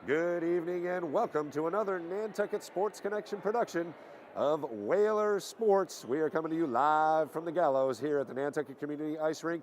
Good evening and welcome to another Nantucket Sports Connection production of Whaler Sports. We are coming to you live from the gallows here at the Nantucket Community Ice Rink.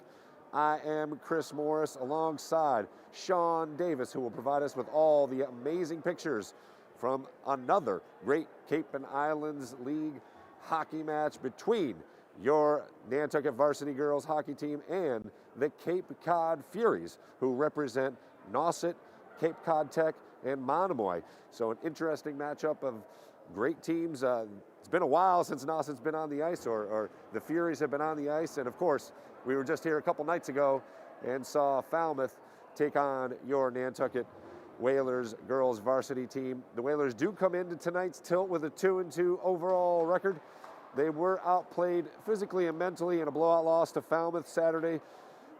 I am Chris Morris alongside Sean Davis, who will provide us with all the amazing pictures from another great Cape and Islands League hockey match between your Nantucket Varsity girls hockey team and the Cape Cod Furies, who represent Nauset, Cape Cod Tech, and Monomoy. So an interesting matchup of great teams. It's been a while since Nauset's been on the ice, or the Furies have been on the ice. And of course, we were just here a couple nights ago and saw Falmouth take on your Nantucket Whalers girls varsity team. The Whalers do come into tonight's tilt with a 2-2 overall record. They were outplayed physically and mentally in a blowout loss to Falmouth Saturday,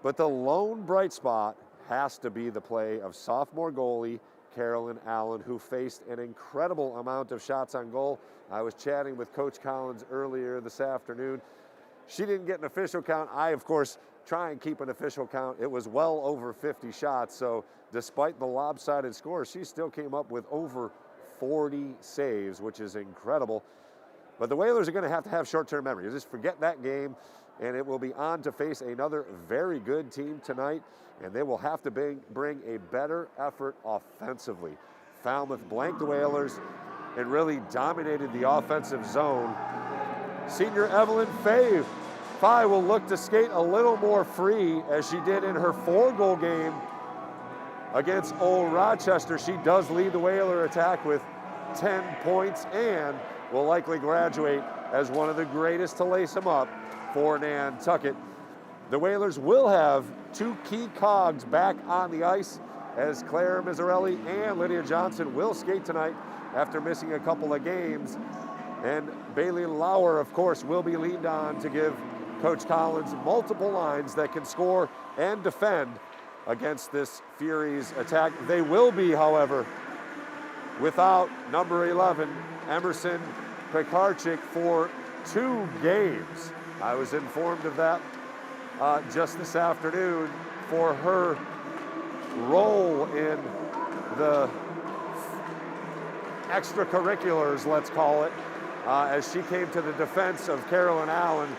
but the lone bright spot has to be the play of sophomore goalie Carolyn Allen, who faced an incredible amount of shots on goal. I was chatting with Coach Collins earlier this afternoon. She didn't get an official count. I, of course, try and keep an official count. It was well over 50 shots, so despite the lopsided score, she still came up with over 40 saves, which is incredible. But the Whalers are going to have short-term memory. You just forget that game, and it will be on to face another very good team tonight, and they will have to bring a better effort offensively. Falmouth blanked the Whalers and really dominated the offensive zone. Senior Evelyn Fye will look to skate a little more free as she did in her 4-goal game against Old Rochester. She does lead the Whaler attack with 10 points and will likely graduate as one of the greatest to lace them up for Nantucket. The Whalers will have two key cogs back on the ice, as Claire Mizzarelli and Lydia Johnson will skate tonight after missing a couple of games. And Bailey Lauer, of course, will be leaned on to give Coach Collins multiple lines that can score and defend against this Furies attack. They will be, however, without number 11, Emerson Pekarczyk, for 2 games. I was informed of that just this afternoon for her role in the extracurriculars, let's call it, as she came to the defense of Carolyn Allen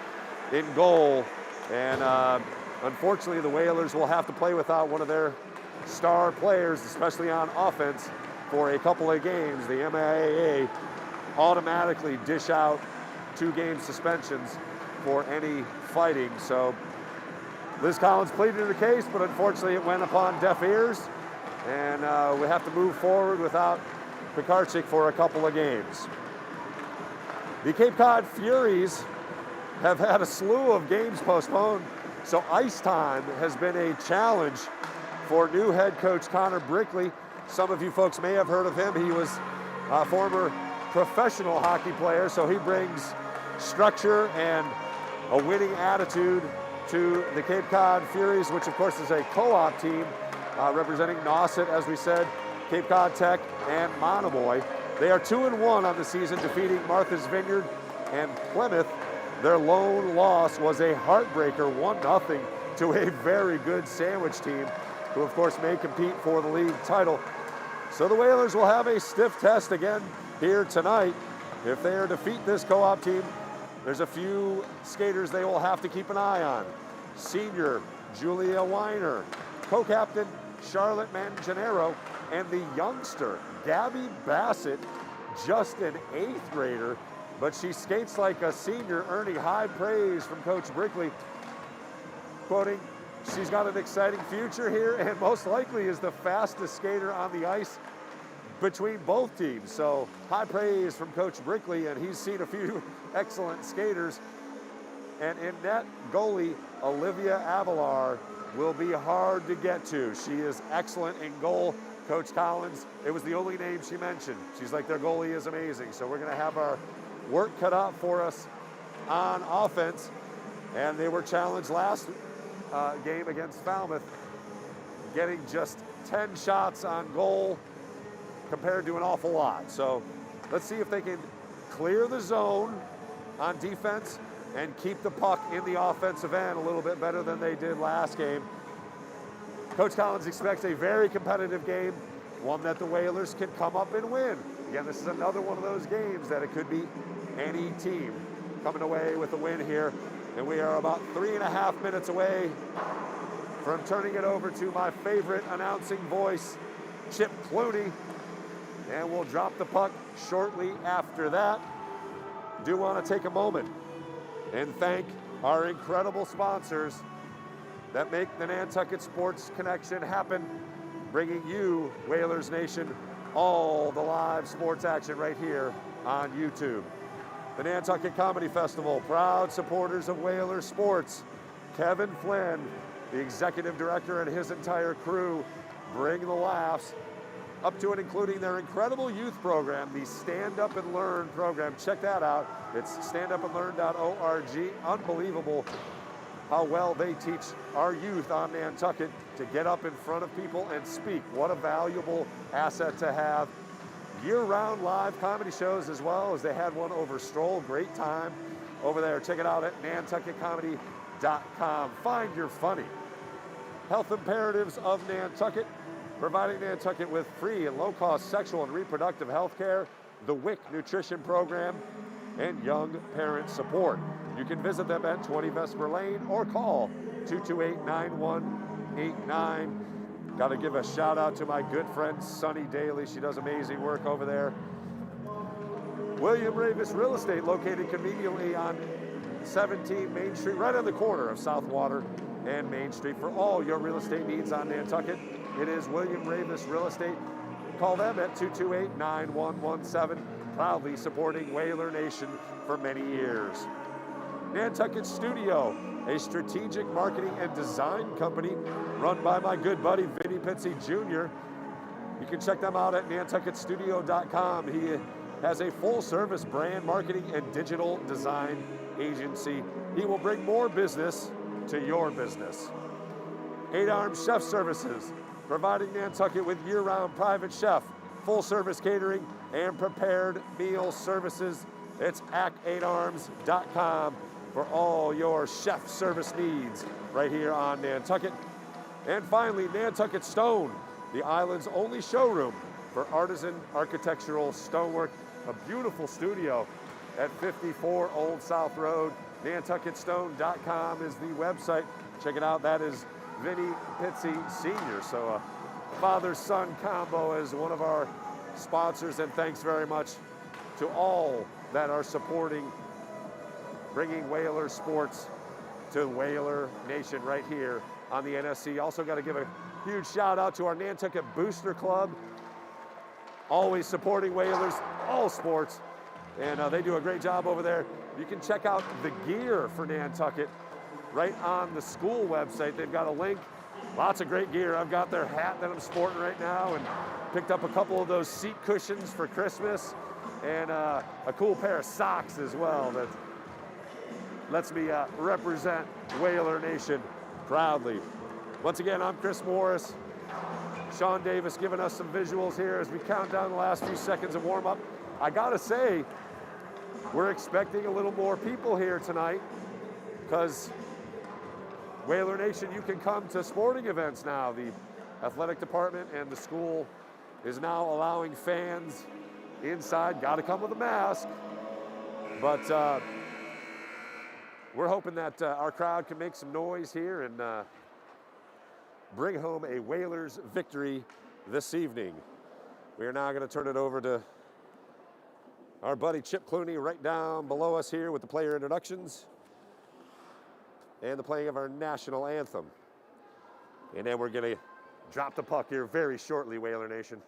in goal. And unfortunately, the Whalers will have to play without one of their star players, especially on offense, for a couple of games. The MIAA automatically dish out 2-game suspensions for any fighting. So Liz Collins pleaded her case, but unfortunately it went upon deaf ears, and we have to move forward without Pekarczyk for a couple of games. The Cape Cod Furies have had a slew of games postponed, so ice time has been a challenge for new head coach Connor Brickley. Some of you folks may have heard of him. He was a former professional hockey player, so he brings structure and a winning attitude to the Cape Cod Furies, which of course is a co-op team representing Nauset, as we said, Cape Cod Tech, and Monomoy. They are 2-1 on the season, defeating Martha's Vineyard and Plymouth. Their lone loss was a heartbreaker, 1-0 to a very good Sandwich team, who of course may compete for the league title. So the Whalers will have a stiff test again here tonight. If they are to defeat this co-op team, there's a few skaters they will have to keep an eye on. Senior Julia Weiner, co-captain Charlotte Manganero, and the youngster Gabby Bassett, just an 8th grader, but she skates like a senior, earning high praise from Coach Brickley, quoting, "She's got an exciting future here and most likely is the fastest skater on the ice between both teams." So high praise from Coach Brickley, and he's seen a few excellent skaters. And in net, goalie Olivia Avalar will be hard to get to. She is excellent in goal. Coach Collins, it was the only name she mentioned. She's like, their goalie is amazing. So we're going to have our work cut out for us on offense. And they were challenged last game against Falmouth, getting just 10 shots on goal compared to an awful lot. So let's see if they can clear the zone on defense and keep the puck in the offensive end a little bit better than they did last game. Coach Collins expects a very competitive game one that the Whalers can come up and win. Again, this is another one of those games that it could be any team coming away with a win here. And we are about 3.5 minutes away from turning it over to my favorite announcing voice, Chip Clooney. And we'll drop the puck shortly after that. Do want to take a moment and thank our incredible sponsors that make the Nantucket Sports Connection happen, bringing you, Whalers Nation, all the live sports action right here on YouTube. The Nantucket Comedy Festival, proud supporters of Whaler Sports. Kevin Flynn, the executive director, and his entire crew bring the laughs, up to and including their incredible youth program, the Stand Up and Learn program. Check that out. It's standupandlearn.org. Unbelievable how well they teach our youth on Nantucket to get up in front of people and speak. What a valuable asset to have. Year-round live comedy shows as well, as they had one over Stroll. Great time over there. Check it out at nantucketcomedy.com. Find your funny. Health Imperatives of Nantucket, providing Nantucket with free and low-cost sexual and reproductive health care, the WIC Nutrition Program, and young parent support. You can visit them at 20 Vesper Lane or call 228-9189. Got to give a shout out to my good friend Sunny Daly. She does amazing work over there. William Ravis Real Estate, located conveniently on 17 Main Street, right on the corner of Southwater and Main Street. For all your real estate needs on Nantucket, it is William Ravis Real Estate. Call them at 228-9117, proudly supporting Whaler Nation for many years. Nantucket Studio, a strategic marketing and design company run by my good buddy Vinny Pitsy Jr. You can check them out at nantucketstudio.com. He has a full-service brand marketing and digital design agency. He will bring more business to your business. 8 Arms Chef Services, providing Nantucket with year-round private chef, full-service catering, and prepared meal services. It's ac8arms.com for all your chef service needs right here on Nantucket. And finally, Nantucket Stone, the island's only showroom for artisan architectural stonework. A beautiful studio at 54 Old South Road. NantucketStone.com is the website. Check it out. That is Vinny Pitsy Sr. So a father-son combo is one of our sponsors, and thanks very much to all that are supporting bringing Whaler sports to Whaler Nation right here on the NSC. Also got to give a huge shout out to our Nantucket Booster Club, always supporting Whalers, all sports, and they do a great job over there. You can check out the gear for Nantucket right on the school website. They've got a link, lots of great gear. I've got their hat that I'm sporting right now, and picked up a couple of those seat cushions for Christmas, and a cool pair of socks as well that lets me represent Whaler Nation proudly. Once again, I'm Chris Morris. Sean Davis giving us some visuals here as we count down the last few seconds of warm-up. I gotta say, we're expecting a little more people here tonight, because Whaler Nation, you can come to sporting events now. The athletic department and the school is now allowing fans inside. Gotta come with a mask. But we're hoping that our crowd can make some noise here and bring home a Whalers victory this evening. We are now going to turn it over to our buddy Chip Clooney right down below us here with the player introductions and the playing of our national anthem. And then we're going to drop the puck here very shortly, Whaler Nation.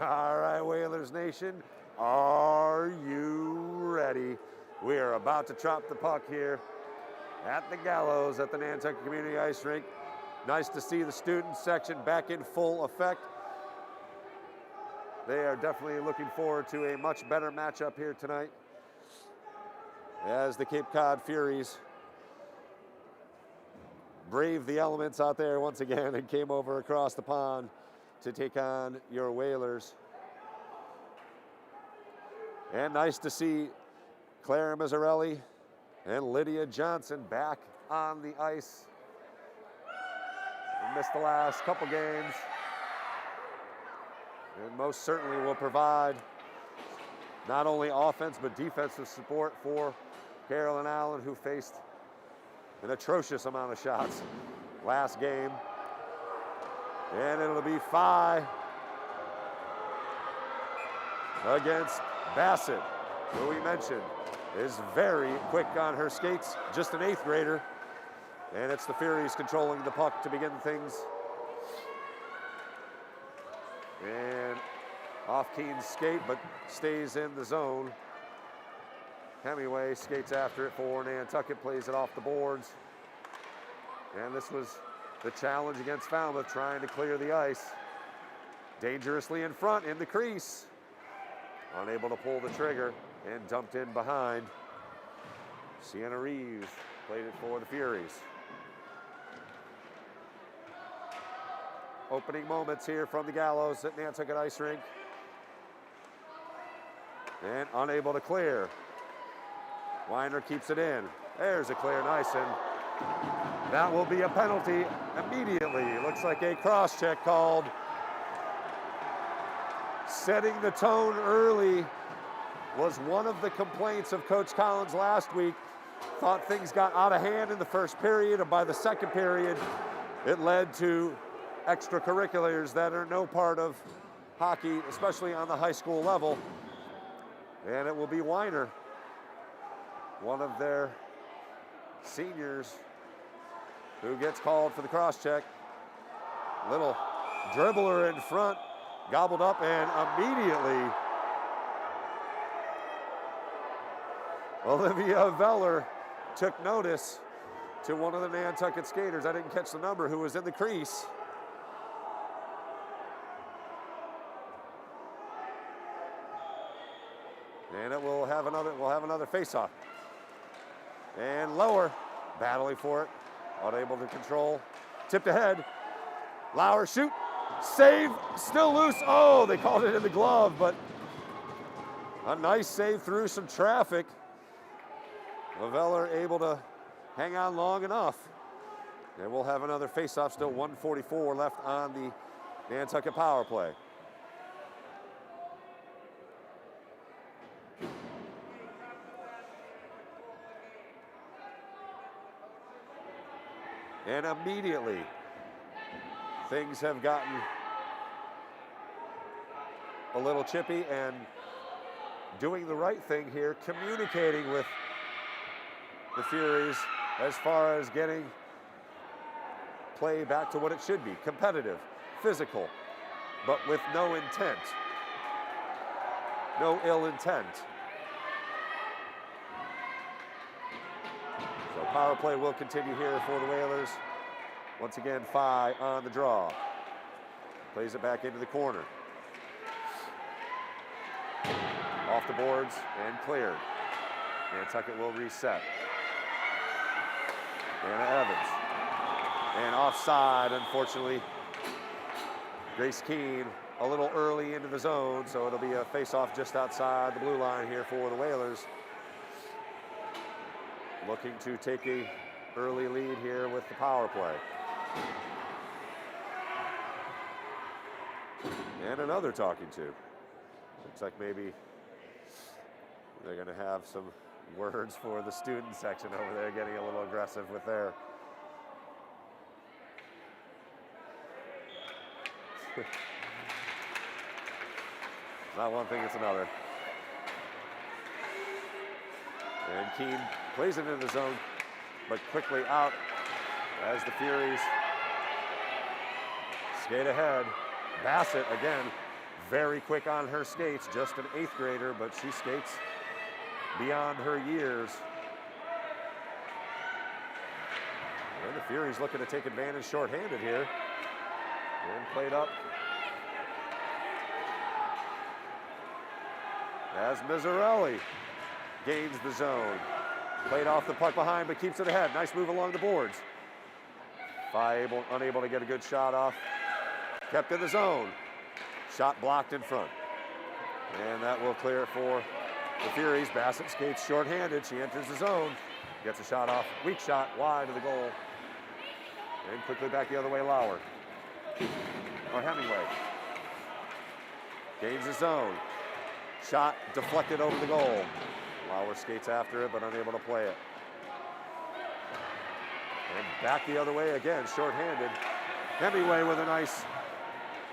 All right, Whalers Nation, are you ready? We are about to drop the puck here at the Gallows at the Nantucket Community Ice Rink. Nice to see the student section back in full effect. They are definitely looking forward to a much better matchup here tonight as the Cape Cod Furies braved the elements out there once again and came over across the pond to take on your Whalers. And nice to see Claire Mazzarelli and Lydia Johnson back on the ice. They missed the last couple games and most certainly will provide not only offense but defensive support for Carolyn Allen, who faced an atrocious amount of shots last game. And it'll be Phi against Bassett, who we mentioned is very quick on her skates, just an 8th grader. And it's the Furies controlling the puck to begin things. And off Keene's skate, but stays in the zone. Hemingway skates after it for Nantucket, plays it off the boards. And this was the challenge against Falmouth, trying to clear the ice. Dangerously in front in the crease. Unable to pull the trigger and dumped in behind. Sienna Reeves Played it for the Furies. Opening moments here from the Gallows at Nantucket Ice Rink. And unable to clear. Weiner keeps it in. There's a clear, nice, and that will be a penalty immediately. Looks like a cross-check called. Setting the tone early was one of the complaints of Coach Collins last week. Thought things got out of hand in the first period, and by the second period, it led to extracurriculars that are no part of hockey, especially on the high school level. And it will be Weiner, one of their seniors, who gets called for the cross-check. Little dribbler in front, gobbled up, and immediately Olivia Veller took notice to one of the Nantucket skaters. I didn't catch the number, who was in the crease. And we'll have another face-off. And Lower, battling for it, unable to control. Tipped ahead. Lauer, shoot, save, still loose. Oh, they called it in the glove, but a nice save through some traffic. Veller able to hang on long enough. And we'll have another face-off, still 1:44 left on the Nantucket power play. And immediately, things have gotten a little chippy, and doing the right thing here, communicating with the Furies as far as getting play back to what it should be, competitive, physical, but with no intent, no ill intent. So power play will continue here for the Whalers. Once again, Phi on the draw. Plays it back into the corner. Off the boards and cleared. Nantucket will reset. Anna Evans. And offside, unfortunately. Grace Keene a little early into the zone, so it'll be a face-off just outside the blue line here for the Whalers. Looking to take a early lead here with the power play. And another talking to. Looks like maybe they're going to have some words for the student section over there, getting a little aggressive with their. Not one thing, it's another. And Keene plays it in the zone, but quickly out as the Furies skate ahead. Bassett, again, very quick on her skates, just an 8th grader, but she skates beyond her years. And the Furies looking to take advantage shorthanded here. And played up as Mizzarelli gains the zone. Played off the puck behind, but keeps it ahead. Nice move along the boards. Phi unable to get a good shot off. Kept in the zone. Shot blocked in front. And that will clear it for the Furies. Bassett skates shorthanded. She enters the zone. Gets a shot off. Weak shot wide of the goal. And quickly back the other way, Lauer. Or Hemingway. Gains the zone. Shot deflected over the goal. Lauer skates after it, but unable to play it. And back the other way again, shorthanded. Hemingway with a nice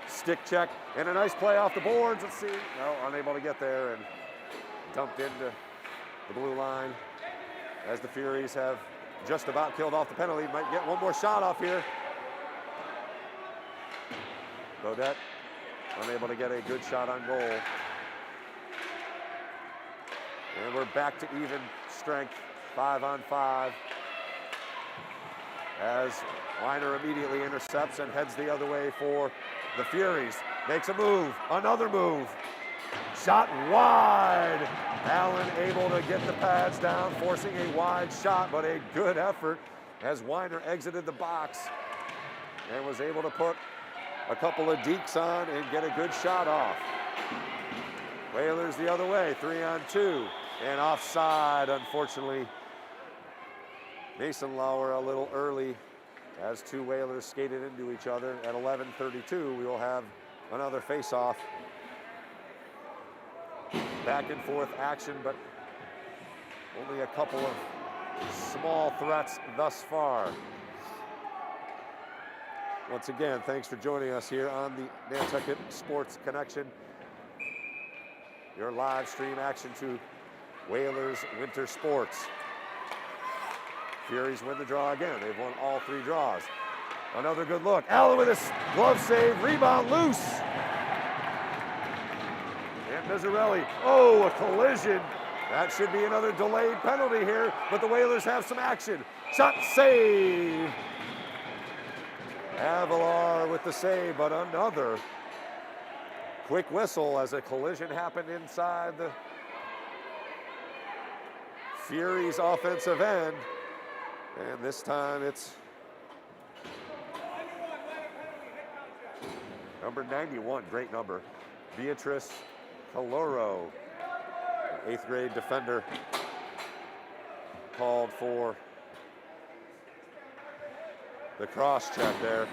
stick check and a nice play off the boards. Let's see. No, unable to get there and dumped into the blue line as the Furies have just about killed off the penalty. Might get one more shot off here. Bodette unable to get a good shot on goal. And we're back to even strength, 5-on-5. As Weiner immediately intercepts and heads the other way for the Furies. Makes a move, another move. Shot wide. Allen able to get the pads down, forcing a wide shot, but a good effort as Weiner exited the box and was able to put a couple of dekes on and get a good shot off. Whalers the other way, 3-on-2, and offside, unfortunately. Mason Lauer a little early as two Whalers skated into each other. At 11:32, we will have another face-off. Back and forth action, but only a couple of small threats thus far. Once again, thanks for joining us here on the Nantucket Sports Connection. Your live stream action to Whalers Winter Sports. Furies win the draw again. They've won all three draws. Another good look. Allen with a glove save, rebound loose. And Mizzarelli, oh, a collision. That should be another delayed penalty here, but the Whalers have some action. Shot save. Avalar with the save, but another quick whistle as a collision happened inside the Furies offensive end. And this time it's number 91, great number, Beatrice Caloro, an 8th grade defender, called for the cross check there.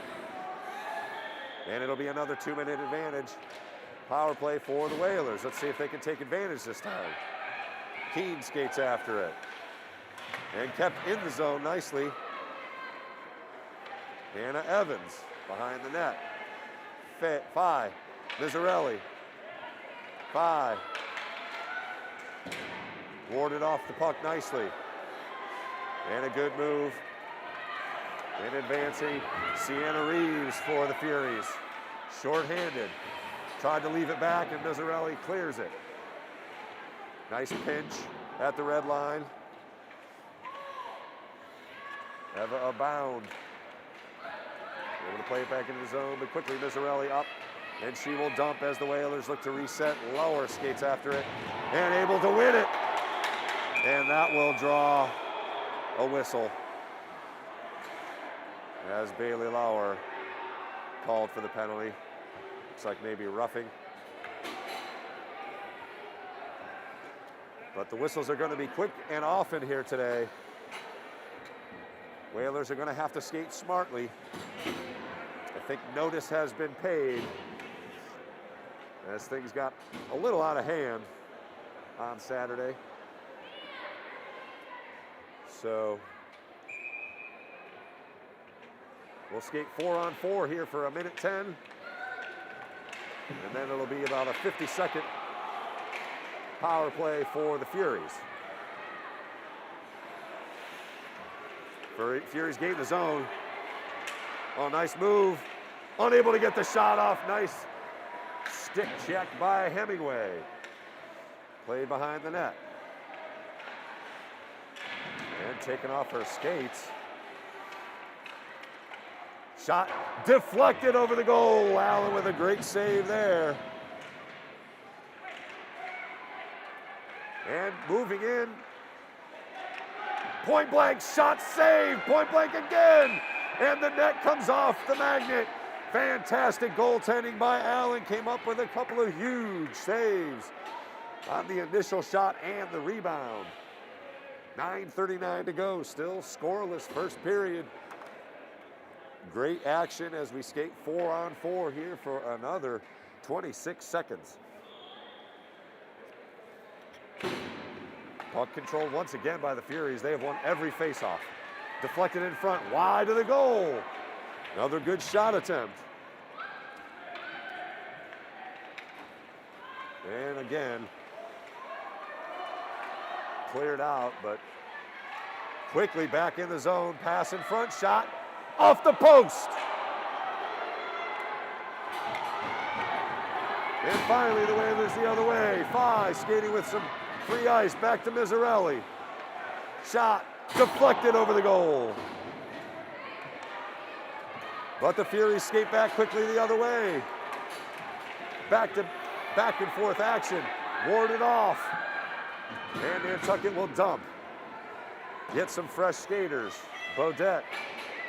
And it'll be another 2-minute advantage. Power play for the Whalers. Let's see if they can take advantage this time. Keene skates after it and kept in the zone nicely. Hannah Evans behind the net. Phi, Mizzarelli. Phi warded off the puck nicely. And a good move. And advancing, Sienna Reeves for the Furies. Short-handed. Tried to leave it back, and Mizzarelli clears it. Nice pinch at the red line. Eva Abound. Able to play it back into the zone, but quickly Mizzarelli up, and she will dump as the Whalers look to reset. Lauer skates after it, and able to win it. And that will draw a whistle as Bailey Lauer called for the penalty. Looks like maybe roughing. But the whistles are going to be quick and often here today. Whalers are going to have to skate smartly. I think notice has been paid as things got a little out of hand on Saturday. So we'll skate 4-on-4 here for 1:10. And then it'll be about a 50-second power play for the Furies. Furies gain the zone. Oh, nice move. Unable to get the shot off. Nice stick check by Hemingway. Played behind the net. And taken off her skates. Shot deflected over the goal. Allen with a great save there. And moving in. Point blank shot save. Point blank again. And the net comes off the magnet. Fantastic goaltending by Allen. Came up with a couple of huge saves on the initial shot and the rebound. 9:39 to go. Still scoreless first period. Great action as we skate 4-on-4 here for another 26 seconds. Puck controlled once again by the Furies. They have won every faceoff. Deflected in front, wide of the goal. Another good shot attempt. And again, cleared out, but quickly back in the zone. Pass in front, shot off the post. And finally the Whalers the other way. Phi skating with some free ice, back to Mizzarelli. Shot deflected over the goal. But the Furies skate back quickly the other way. Back to back and forth action, warded off. And Nantucket will dump. Get some fresh skaters. Bodette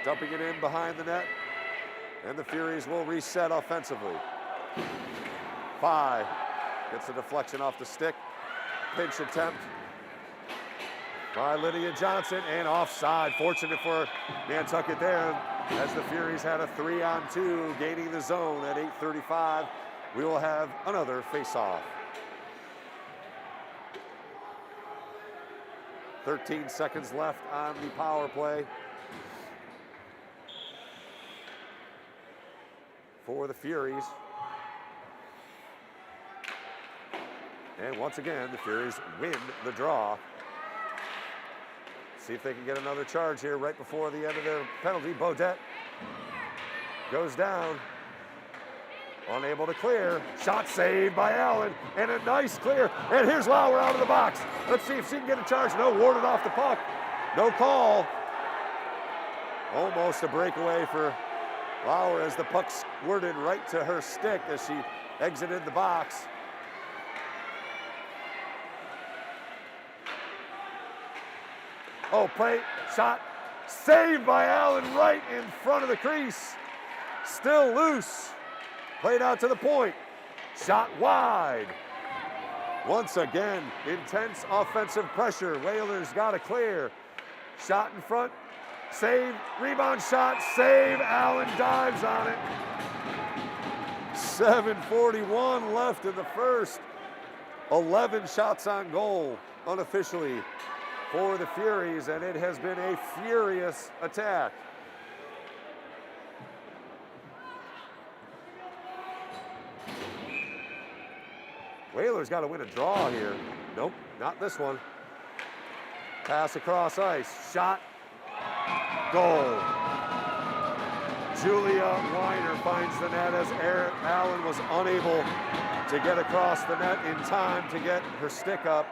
dumping it in behind the net. And the Furies will reset offensively. Pye gets a deflection off the stick. Pinch attempt by Lydia Johnson, and offside. Fortunate for Nantucket there, as the Furies had a 3-on-2, gaining the zone at 8:35. We will have another face-off. 13 seconds left on the power play for the Furies. And once again, the Furies win the draw. See if they can get another charge here right before the end of their penalty. Bodette goes down, unable to clear. Shot saved by Allen, and a nice clear. And here's Lauer out of the box. Let's see if she can get a charge. No, warded off the puck. No call. Almost a breakaway for Lauer as the puck squirted right to her stick as she exited the box. Oh, play, shot, saved by Allen right in front of the crease. Still loose. Played out to the point. Shot wide. Once again, intense offensive pressure. Whalers got to clear. Shot in front, save, rebound shot, save. Allen dives on it. 7:41 left in the first. 11 shots on goal unofficially for the Furies, and it has been a furious attack. Whalers got to win a draw here. Nope, not this one. Pass across ice, shot, goal. Julia Weiner finds the net as Allen was unable to get across the net in time to get her stick up.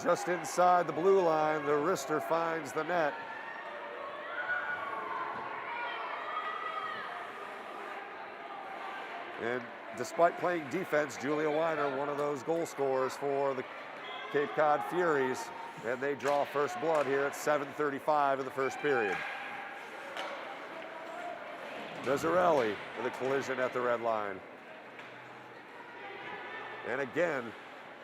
Just inside the blue line, the wrister finds the net. And despite playing defense, Julia Weiner, one of those goal scorers for the Cape Cod Furies, and they draw first blood here at 7:35 in the first period. Mazzarelli with a collision at the red line. And again,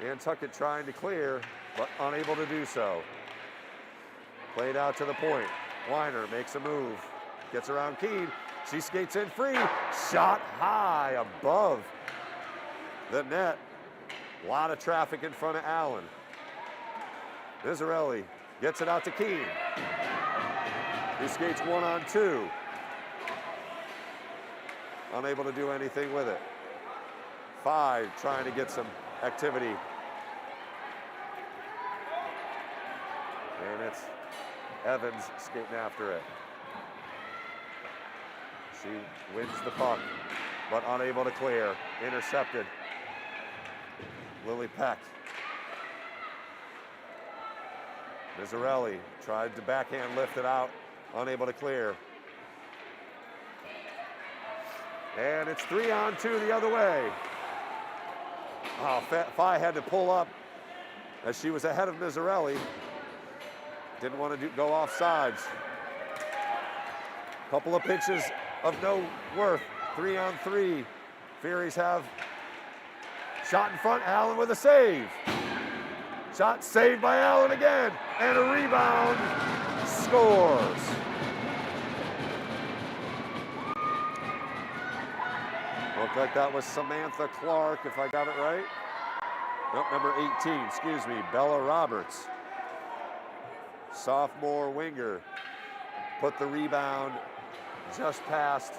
Nantucket trying to clear, but unable to do so. Played out to the point. Weiner makes a move, gets around Keene. She skates in free. Shot high above the net. A lot of traffic in front of Allen. Mazzarelli gets it out to Keene. He skates 1-on-2. Unable to do anything with it. Pye trying to get some activity. And it's Evans skating after it. She wins the puck, but unable to clear. Intercepted. Lily Peck. Mazzarelli tried to backhand lift it out, unable to clear. And it's 3-on-2 the other way. Oh, Pye had to pull up as she was ahead of Mazzarelli. Didn't want to go off sides. Couple of pitches of no worth. 3-on-3. Furies have shot in front. Allen with a save. Shot saved by Allen again. And a rebound. Scores. Looked like that was Samantha Clark, if I got it right. Nope, number 18, excuse me, Bella Roberts. Sophomore winger. Put the rebound just past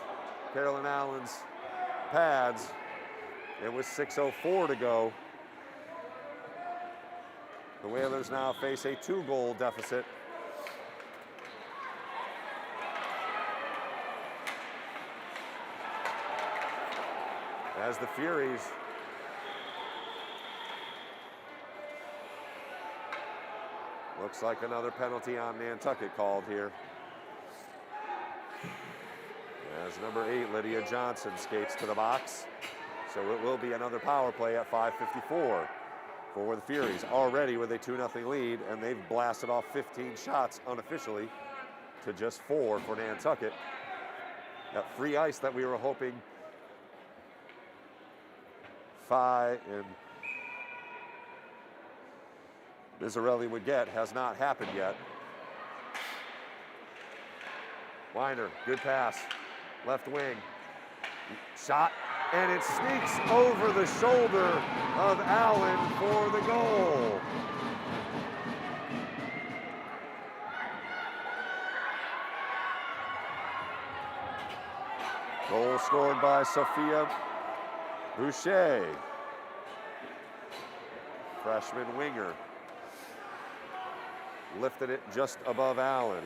Carolyn Allen's pads. It was 6:04 to go. The Whalers now face a 2-goal deficit. As the Furies looks like another penalty on Nantucket called here. As number 8, Lydia Johnson skates to the box. So it will be another power play at 5:54 for the Furies, already with a 2-0 lead, and they've blasted off 15 shots unofficially to just 4 for Nantucket. That free ice that we were hoping Phi and Mizzarelli would get has not happened yet. Weiner, good pass, left wing, shot, and it sneaks over the shoulder of Allen for the goal. Goal scored by Sophia Boucher, freshman winger. Lifted it just above Allen.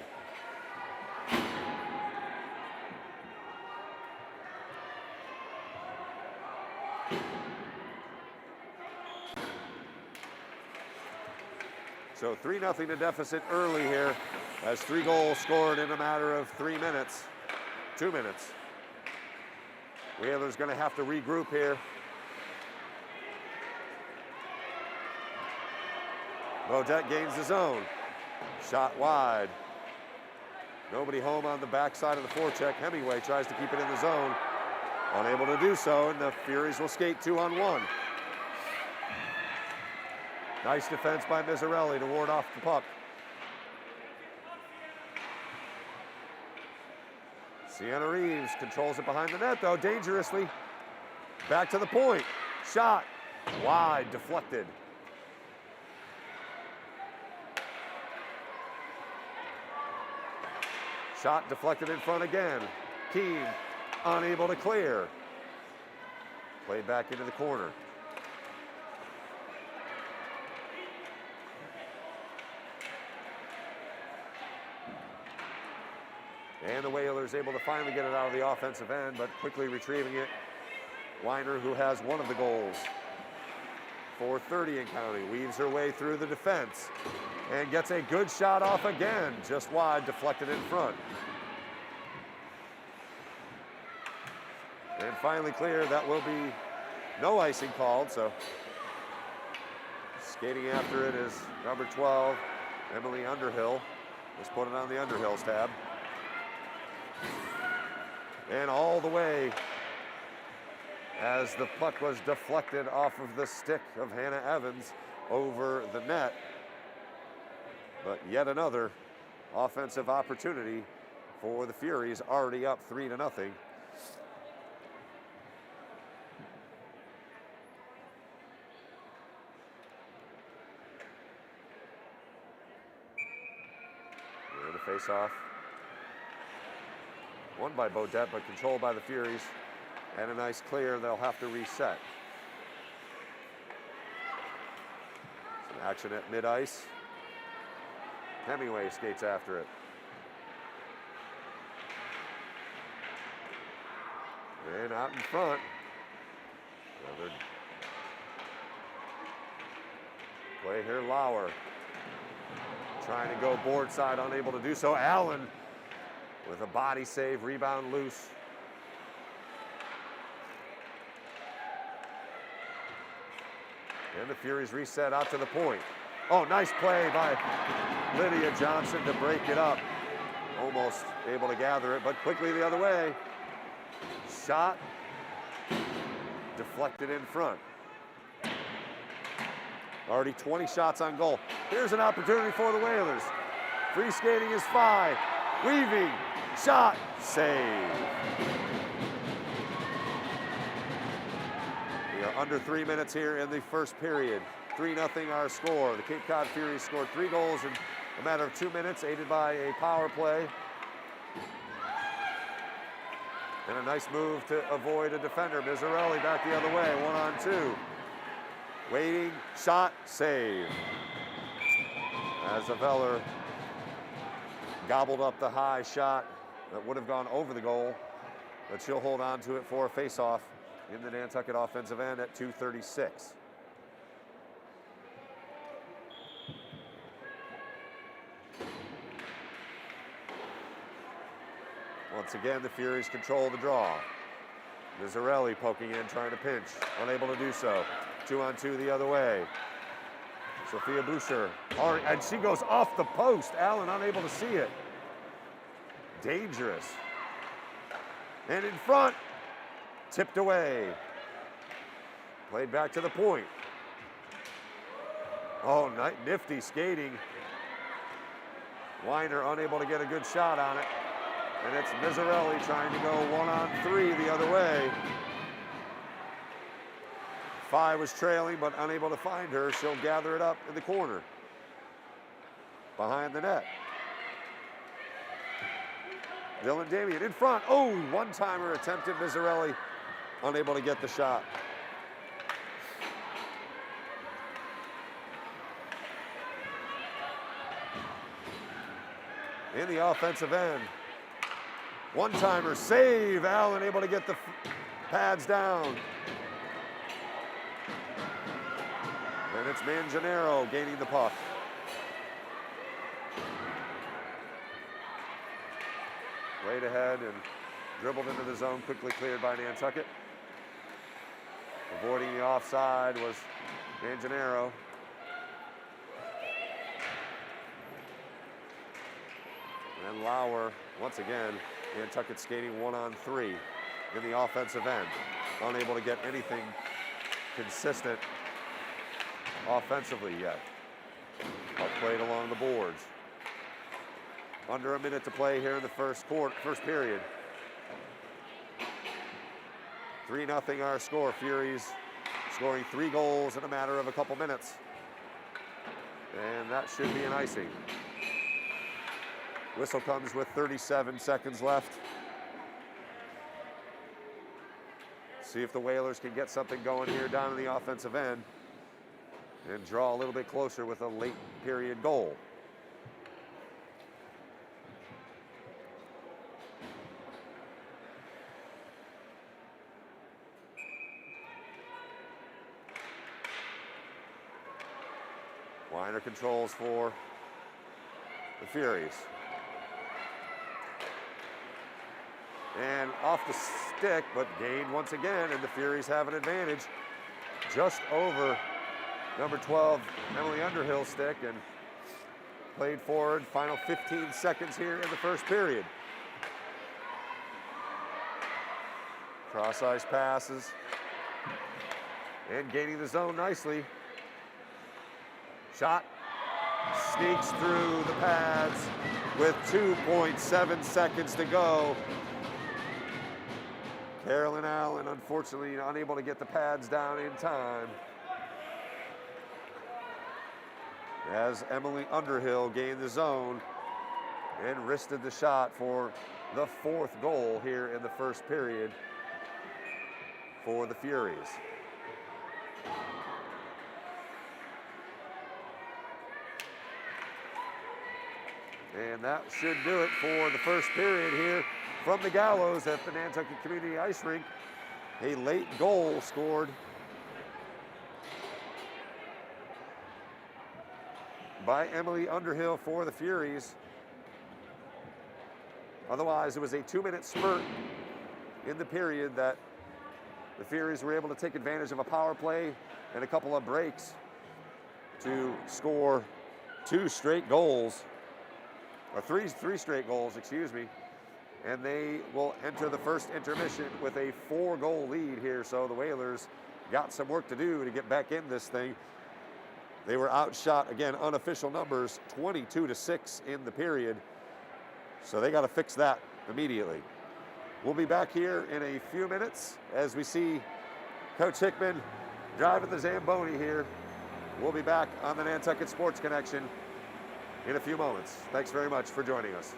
So 3-0 to deficit early here, as 3 goals scored in a matter of 3 minutes, 2 minutes. Whalers going to have to regroup here. Bodette gains the zone. Shot wide. Nobody home on the backside of the forecheck. Hemingway tries to keep it in the zone. Unable to do so, and the Furies will skate 2-on-1. Nice defense by Mizzarelli to ward off the puck. Sienna Reeves controls it behind the net, though, dangerously. Back to the point. Shot. Wide, deflected. Shot deflected in front again. Keene unable to clear. Played back into the corner. And the Whalers able to finally get it out of the offensive end, but quickly retrieving it. Weiner, who has one of the goals for 30 and counting, weaves her way through the defense and gets a good shot off again, just wide, deflected in front. And finally clear. That will be no icing called, so skating after it is number 12, Emily Underhill. Let's put it on the Underhill's tab. And all the way, as the puck was deflected off of the stick of Hannah Evans over the net. But yet another offensive opportunity for the Furies, already up 3-0. Here to face off. Won by Bodette, but controlled by the Furies. And a nice clear. They'll have to reset. Some action at mid-ice. Hemingway skates after it. And out in front. Another play here, Lauer. Trying to go board side, unable to do so. Allen with a body save, rebound loose. And the Furies reset out to the point. Oh, nice play by Lydia Johnson to break it up. Almost able to gather it, but quickly the other way. Shot, deflected in front. Already 20 shots on goal. Here's an opportunity for the Whalers. Free skating is Phi. Weaving, shot, save. We are under 3 minutes here in the first period. 3-0 our score. The Cape Cod Furies scored 3 goals in a matter of 2 minutes, aided by a power play. And a nice move to avoid a defender. Mizzarelli back the other way, 1-on-2. Waiting, shot, save. As Aveller gobbled up the high shot that would have gone over the goal, but she'll hold on to it for a face-off in the Nantucket offensive end at 2:36. Once again, the Furies control the draw. Mizzarelli poking in, trying to pinch, unable to do so. 2-on-2 the other way. Sophia Boucher, and she goes off the post. Allen unable to see it. Dangerous. And in front, tipped away. Played back to the point. Oh, nifty skating. Weiner unable to get a good shot on it. And it's Mizzarelli trying to go 1-on-3 the other way. Phi was trailing, but unable to find her. She'll gather it up in the corner. Behind the net. Dylan Damian in front. Oh, one-timer attempted. Mizzarelli unable to get the shot. In the offensive end. One-timer save. Allen able to get the pads down. And it's Manganiero gaining the puck. Played ahead and dribbled into the zone, quickly cleared by Nantucket. Avoiding the offside was Manganiero. And Lauer, once again, Nantucket skating 1-on-3 in the offensive end. Unable to get anything consistent offensively yet. Outplayed along the boards. Under a minute to play here in the first period. 3-0 our score. Furies scoring 3 goals in a matter of a couple minutes. And that should be an icing. Whistle comes with 37 seconds left. See if the Whalers can get something going here down in the offensive end and draw a little bit closer with a late period goal. Weiner controls for the Furies. And off the stick, but gained once again, and the Furies have an advantage just over number 12, Emily Underhill's stick, and played forward. Final 15 seconds here in the first period. Cross ice passes, and gaining the zone nicely. Shot sneaks through the pads with 2.7 seconds to go. Carolyn Allen, unfortunately, unable to get the pads down in time. As Emily Underhill gained the zone and wristed the shot for the 4th goal here in the first period for the Furies. And that should do it for the first period here from the Gallows at the Nantucket Community Ice Rink. A late goal scored by Emily Underhill for the Furies. Otherwise, it was a 2-minute spurt in the period that the Furies were able to take advantage of a power play and a couple of breaks to score 2 straight goals, or three straight goals, excuse me. And they will enter the first intermission with a 4-goal lead here. So the Whalers got some work to do to get back in this thing. They were outshot, again, unofficial numbers, 22-6 in the period. So they got to fix that immediately. We'll be back here in a few minutes as we see Coach Hickman driving the Zamboni here. We'll be back on the Nantucket Sports Connection in a few moments. Thanks very much for joining us.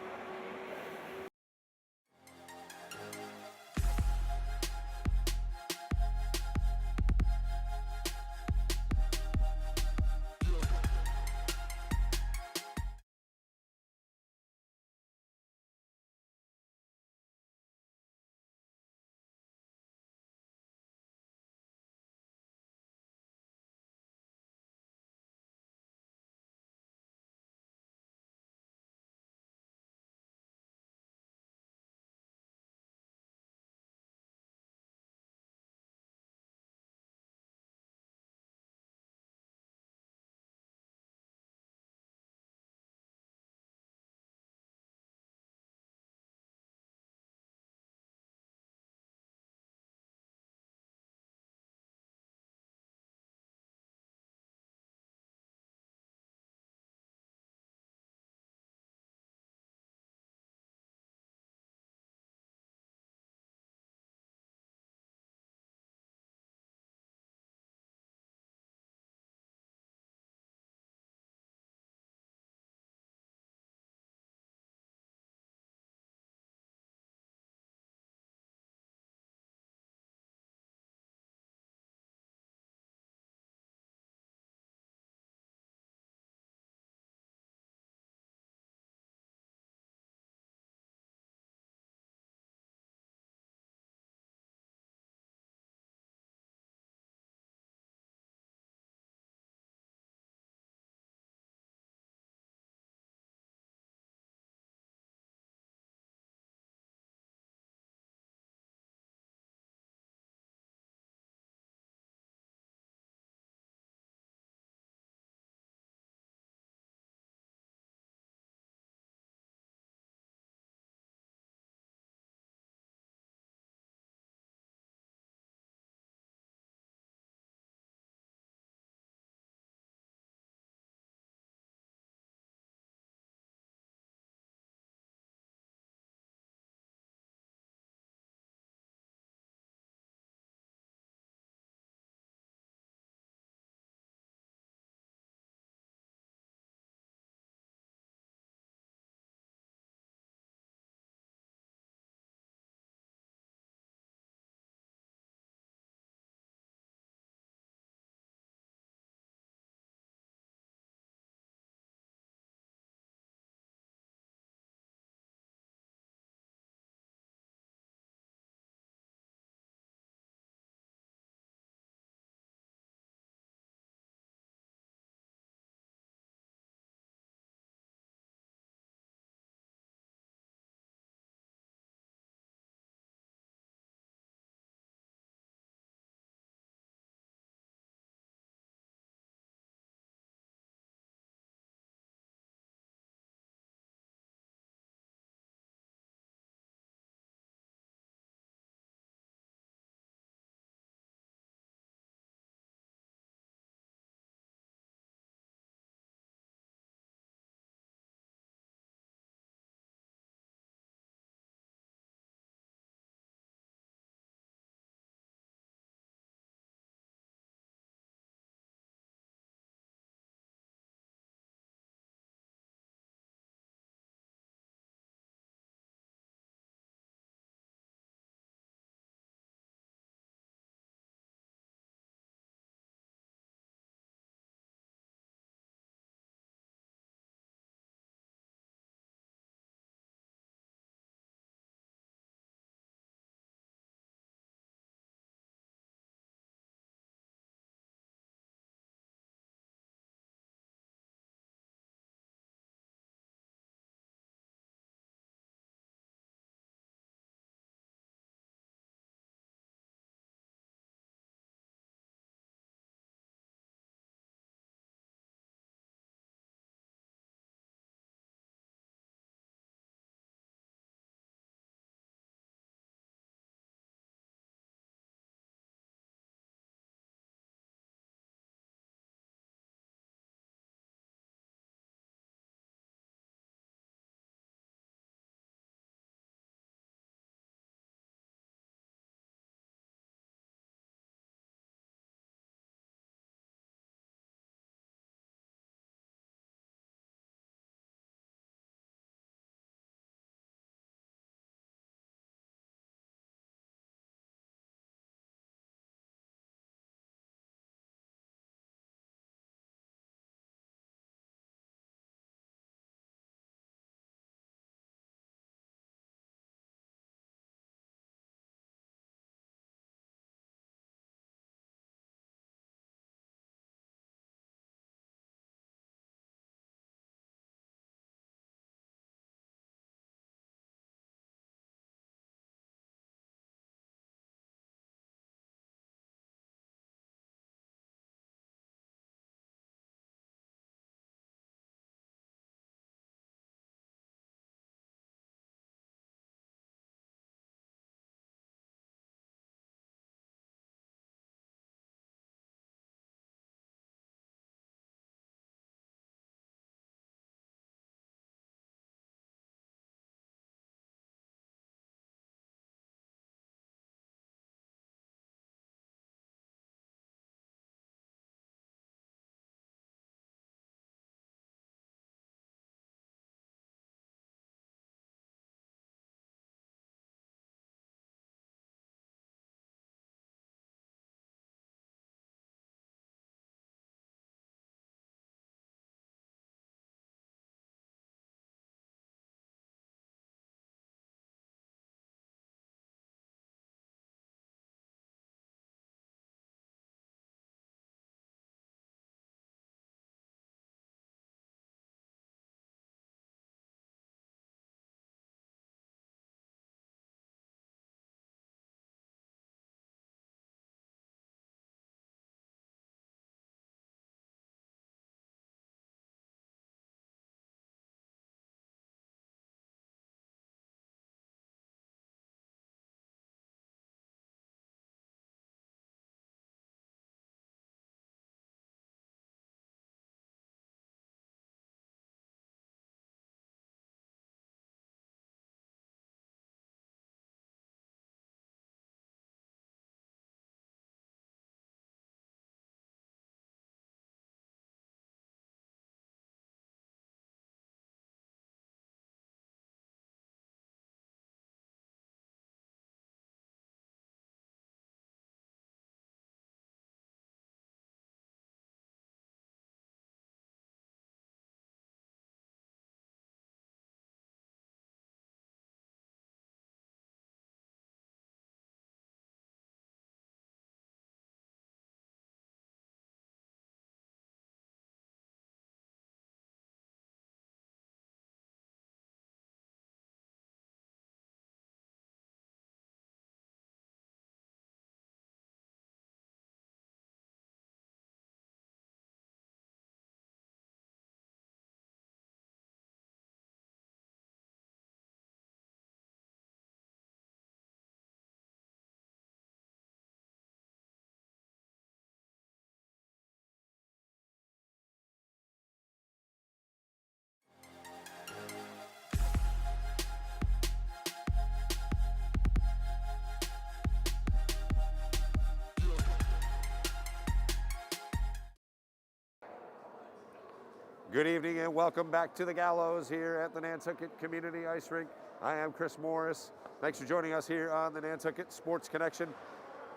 Good evening and welcome back to the Gallows here at the Nantucket Community Ice Rink. I am Chris Morris. Thanks for joining us here on the Nantucket Sports Connection,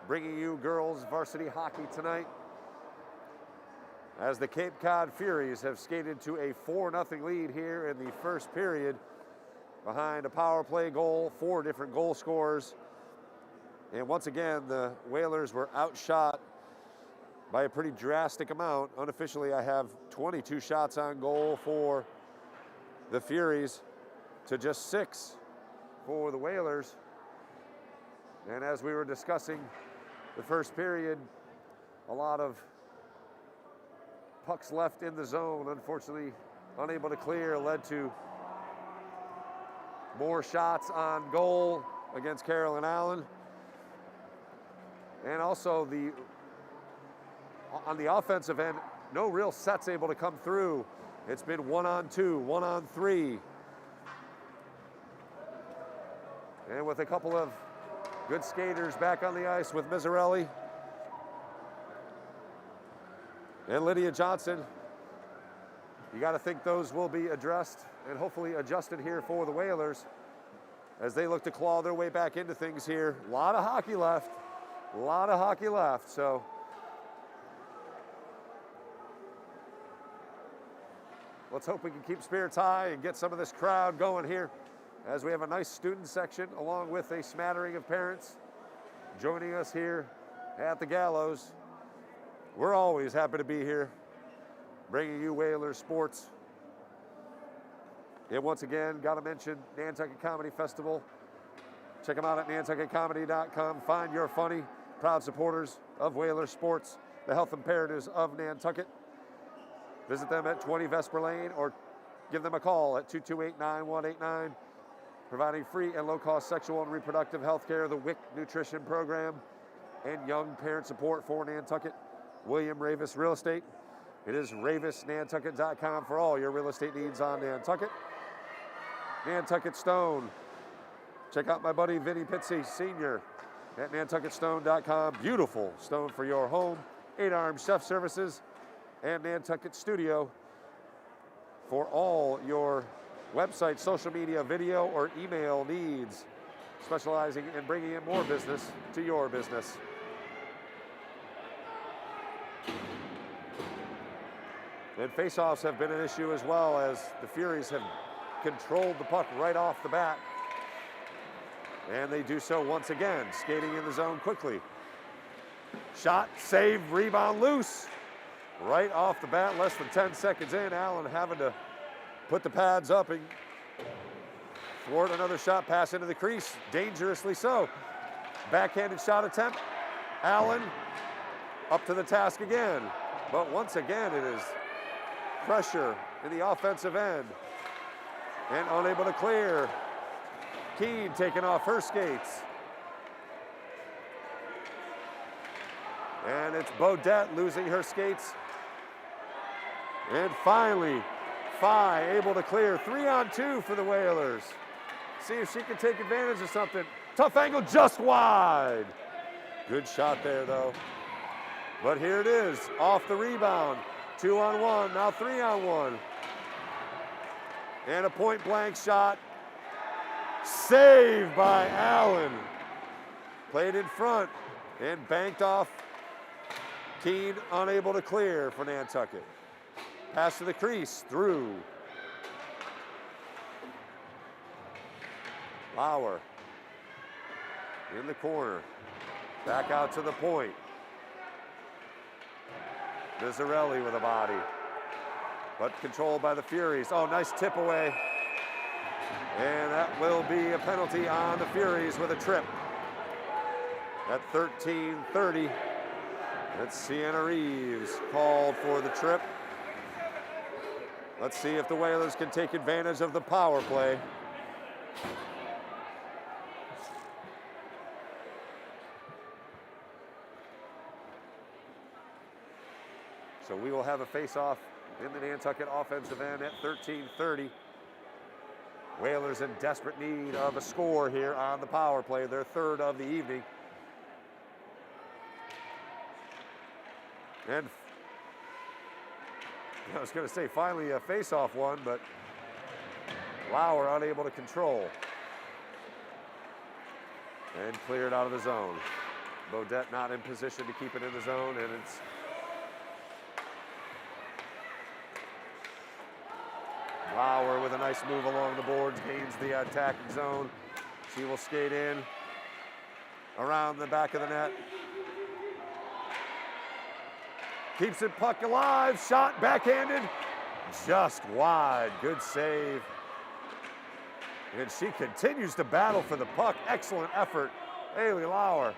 bringing you girls varsity hockey tonight. As the Cape Cod Furies have skated to a 4-0 lead here in the first period behind a power play goal, 4 different goal scorers. And once again, the Whalers were outshot by a pretty drastic amount. Unofficially, I have 22 shots on goal for the Furies to just 6 for the Whalers. And as we were discussing the first period, a lot of pucks left in the zone, unfortunately unable to clear, led to more shots on goal against Carolyn Allen. And also on the offensive end, no real sets able to come through. It's been 1-on-2, 1-on-3. And with a couple of good skaters back on the ice with Mizzarelli and Lydia Johnson, you got to think those will be addressed and hopefully adjusted here for the Whalers as they look to claw their way back into things here. A lot of hockey left. A lot of hockey left. So let's hope we can keep spirits high and get some of this crowd going here as we have a nice student section along with a smattering of parents joining us here at the Gallows. We're always happy to be here, bringing you Whalers sports. And once again, got to mention Nantucket Comedy Festival. Check them out at nantucketcomedy.com. Find your funny, proud supporters of Whalers sports, the health imperatives of Nantucket. Visit them at 20 Vesper Lane or give them a call at 228-9189, providing free and low-cost sexual and reproductive health care, the WIC Nutrition Program, and young parent support for Nantucket. William Ravis Real Estate. It is ravisnantucket.com for all your real estate needs on Nantucket. Nantucket Stone. Check out my buddy Vinny Pizzi Sr. at nantucketstone.com. Beautiful stone for your home. 8-arm chef services and Nantucket Studio for all your website, social media, video, or email needs, specializing in bringing in more business to your business. And faceoffs have been an issue as well, as the Furies have controlled the puck right off the bat. And they do so once again, skating in the zone quickly. Shot, save, rebound, loose. Right off the bat, less than 10 seconds in, Allen having to put the pads up and thwart another shot pass into the crease, dangerously so. Backhanded shot attempt. Allen up to the task again. But once again, it is pressure in the offensive end and unable to clear. Keene taking off her skates. And it's Bodette losing her skates. And finally, Fye able to clear. 3-on-2 for the Whalers. See if she can take advantage of something. Tough angle just wide. Good shot there though. But here it is, off the rebound. 2-on-1, now 3-on-1. And a point blank shot. Saved by Allen. Played in front and banked off. Keene unable to clear for Nantucket. Pass to the crease, through. Lauer in the corner. Back out to the point. Mizzarelli with a body, but controlled by the Furies. Oh, nice tip away. And that will be a penalty on the Furies with a trip. At 13:30, it's Sienna Reeves called for the trip. Let's see if the Whalers can take advantage of the power play. So we will have a face-off in the Nantucket offensive end at 13:30. Whalers in desperate need of a score here on the power play, their third of the evening. And I was going to say finally a face-off one, but Lauer unable to control. And cleared out of the zone. Bodette not in position to keep it in the zone, and it's Lauer with a nice move along the boards, gains the attacking zone. She will skate in around the back of the net. Keeps it puck alive, shot backhanded, just wide, good save. And she continues to battle for the puck, excellent effort, Haley Lauer.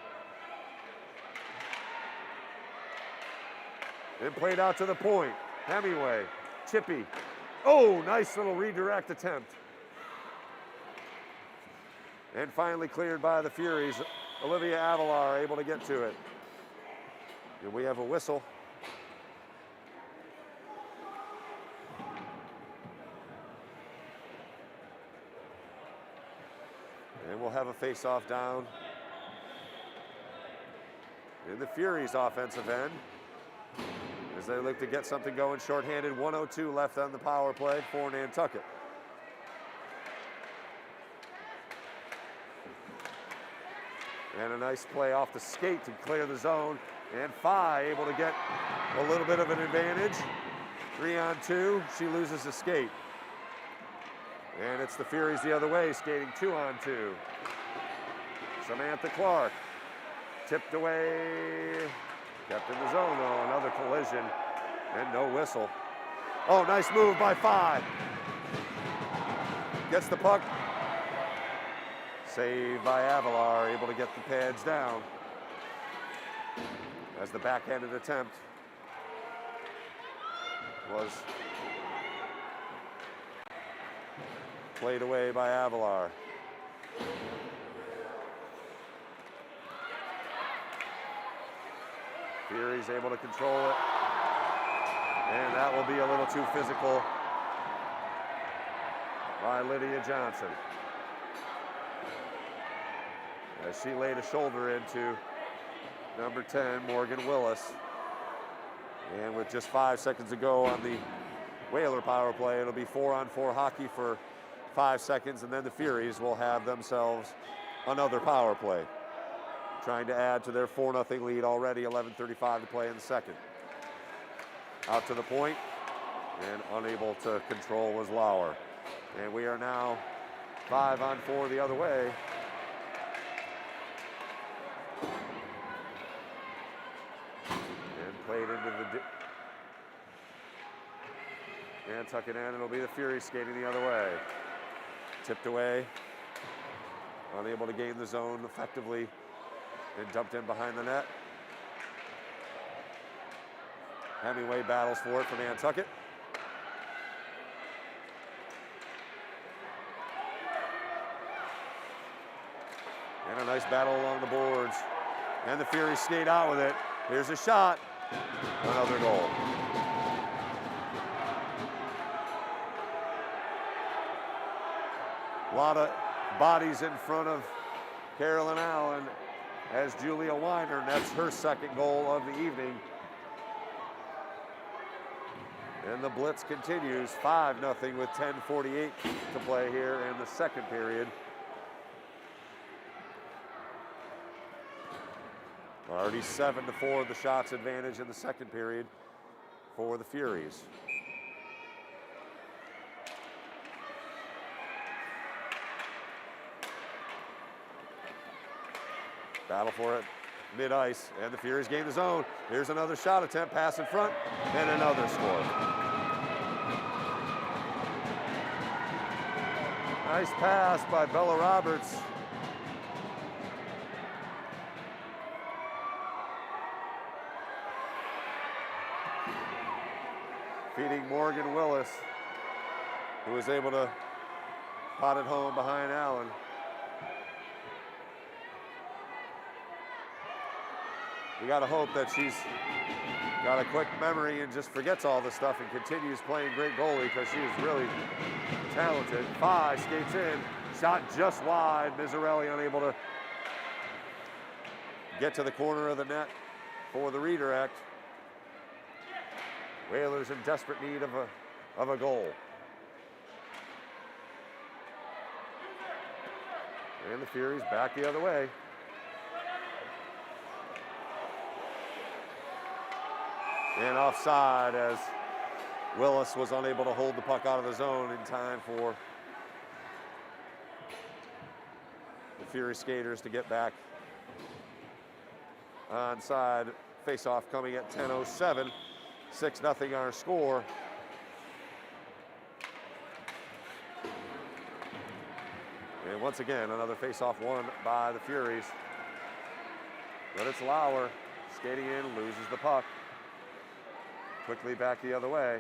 And played out to the point, Hemingway, Chippy. Oh, nice little redirect attempt. And finally cleared by the Furies. Olivia Avalar able to get to it. And we have a whistle. And we'll have a face-off down in the Furies offensive end as they look to get something going shorthanded. 1:02 left on the power play for Nantucket. And a nice play off the skate to clear the zone. And Phi able to get a little bit of an advantage. 3-on-2, she loses the skate. And it's the Furies the other way, skating 2-on-2. Samantha Clark, tipped away, kept in the zone though, another collision, and no whistle. Oh, nice move by Phi. Gets the puck. Saved by Avalar, able to get the pads down. As the backhanded attempt was played away by Avalar. Furies able to control it. And that will be a little too physical by Lydia Johnson. As she laid a shoulder into number 10, Morgan Willis. And with just 5 seconds to go on the Whaler power play, it'll be 4-on-4 hockey for 5 seconds, and then the Furies will have themselves another power play, trying to add to their 4-0 lead already. 11:35 to play in the second. Out to the point, and unable to control was Lauer. And we are now 5-on-4 the other way. And played into the Nantucket end. It'll be the Furies skating the other way. Tipped away, unable to gain the zone effectively, and dumped in behind the net. Hemingway battles for it for Nantucket. And a nice battle along the boards. And the Furies skate out with it. Here's a shot, another goal. A lot of bodies in front of Carolyn Allen as Julia Weiner nets her second goal of the evening. And the blitz continues, 5-0 with 10:48 to play here in the second period. Already 7-4 the shots advantage in the second period for the Furies. Battle for it mid-ice, and the Furies gain the zone. Here's another shot attempt, pass in front, and another score. Nice pass by Bella Roberts. Feeding Morgan Willis, who was able to pot it home behind Allen. We got to hope that she's got a quick memory and just forgets all this stuff and continues playing great goalie, because she is really talented. Phi skates in, shot just wide. Miserelli unable to get to the corner of the net for the redirect. Whalers in desperate need of a goal. And the Furies back the other way. And offside as Willis was unable to hold the puck out of the zone in time for the Fury skaters to get back onside. Face-off coming at 10:07. 6-0 our score. And once again, another face-off won by the Furies. But it's Lauer skating in, loses the puck. Quickly back the other way.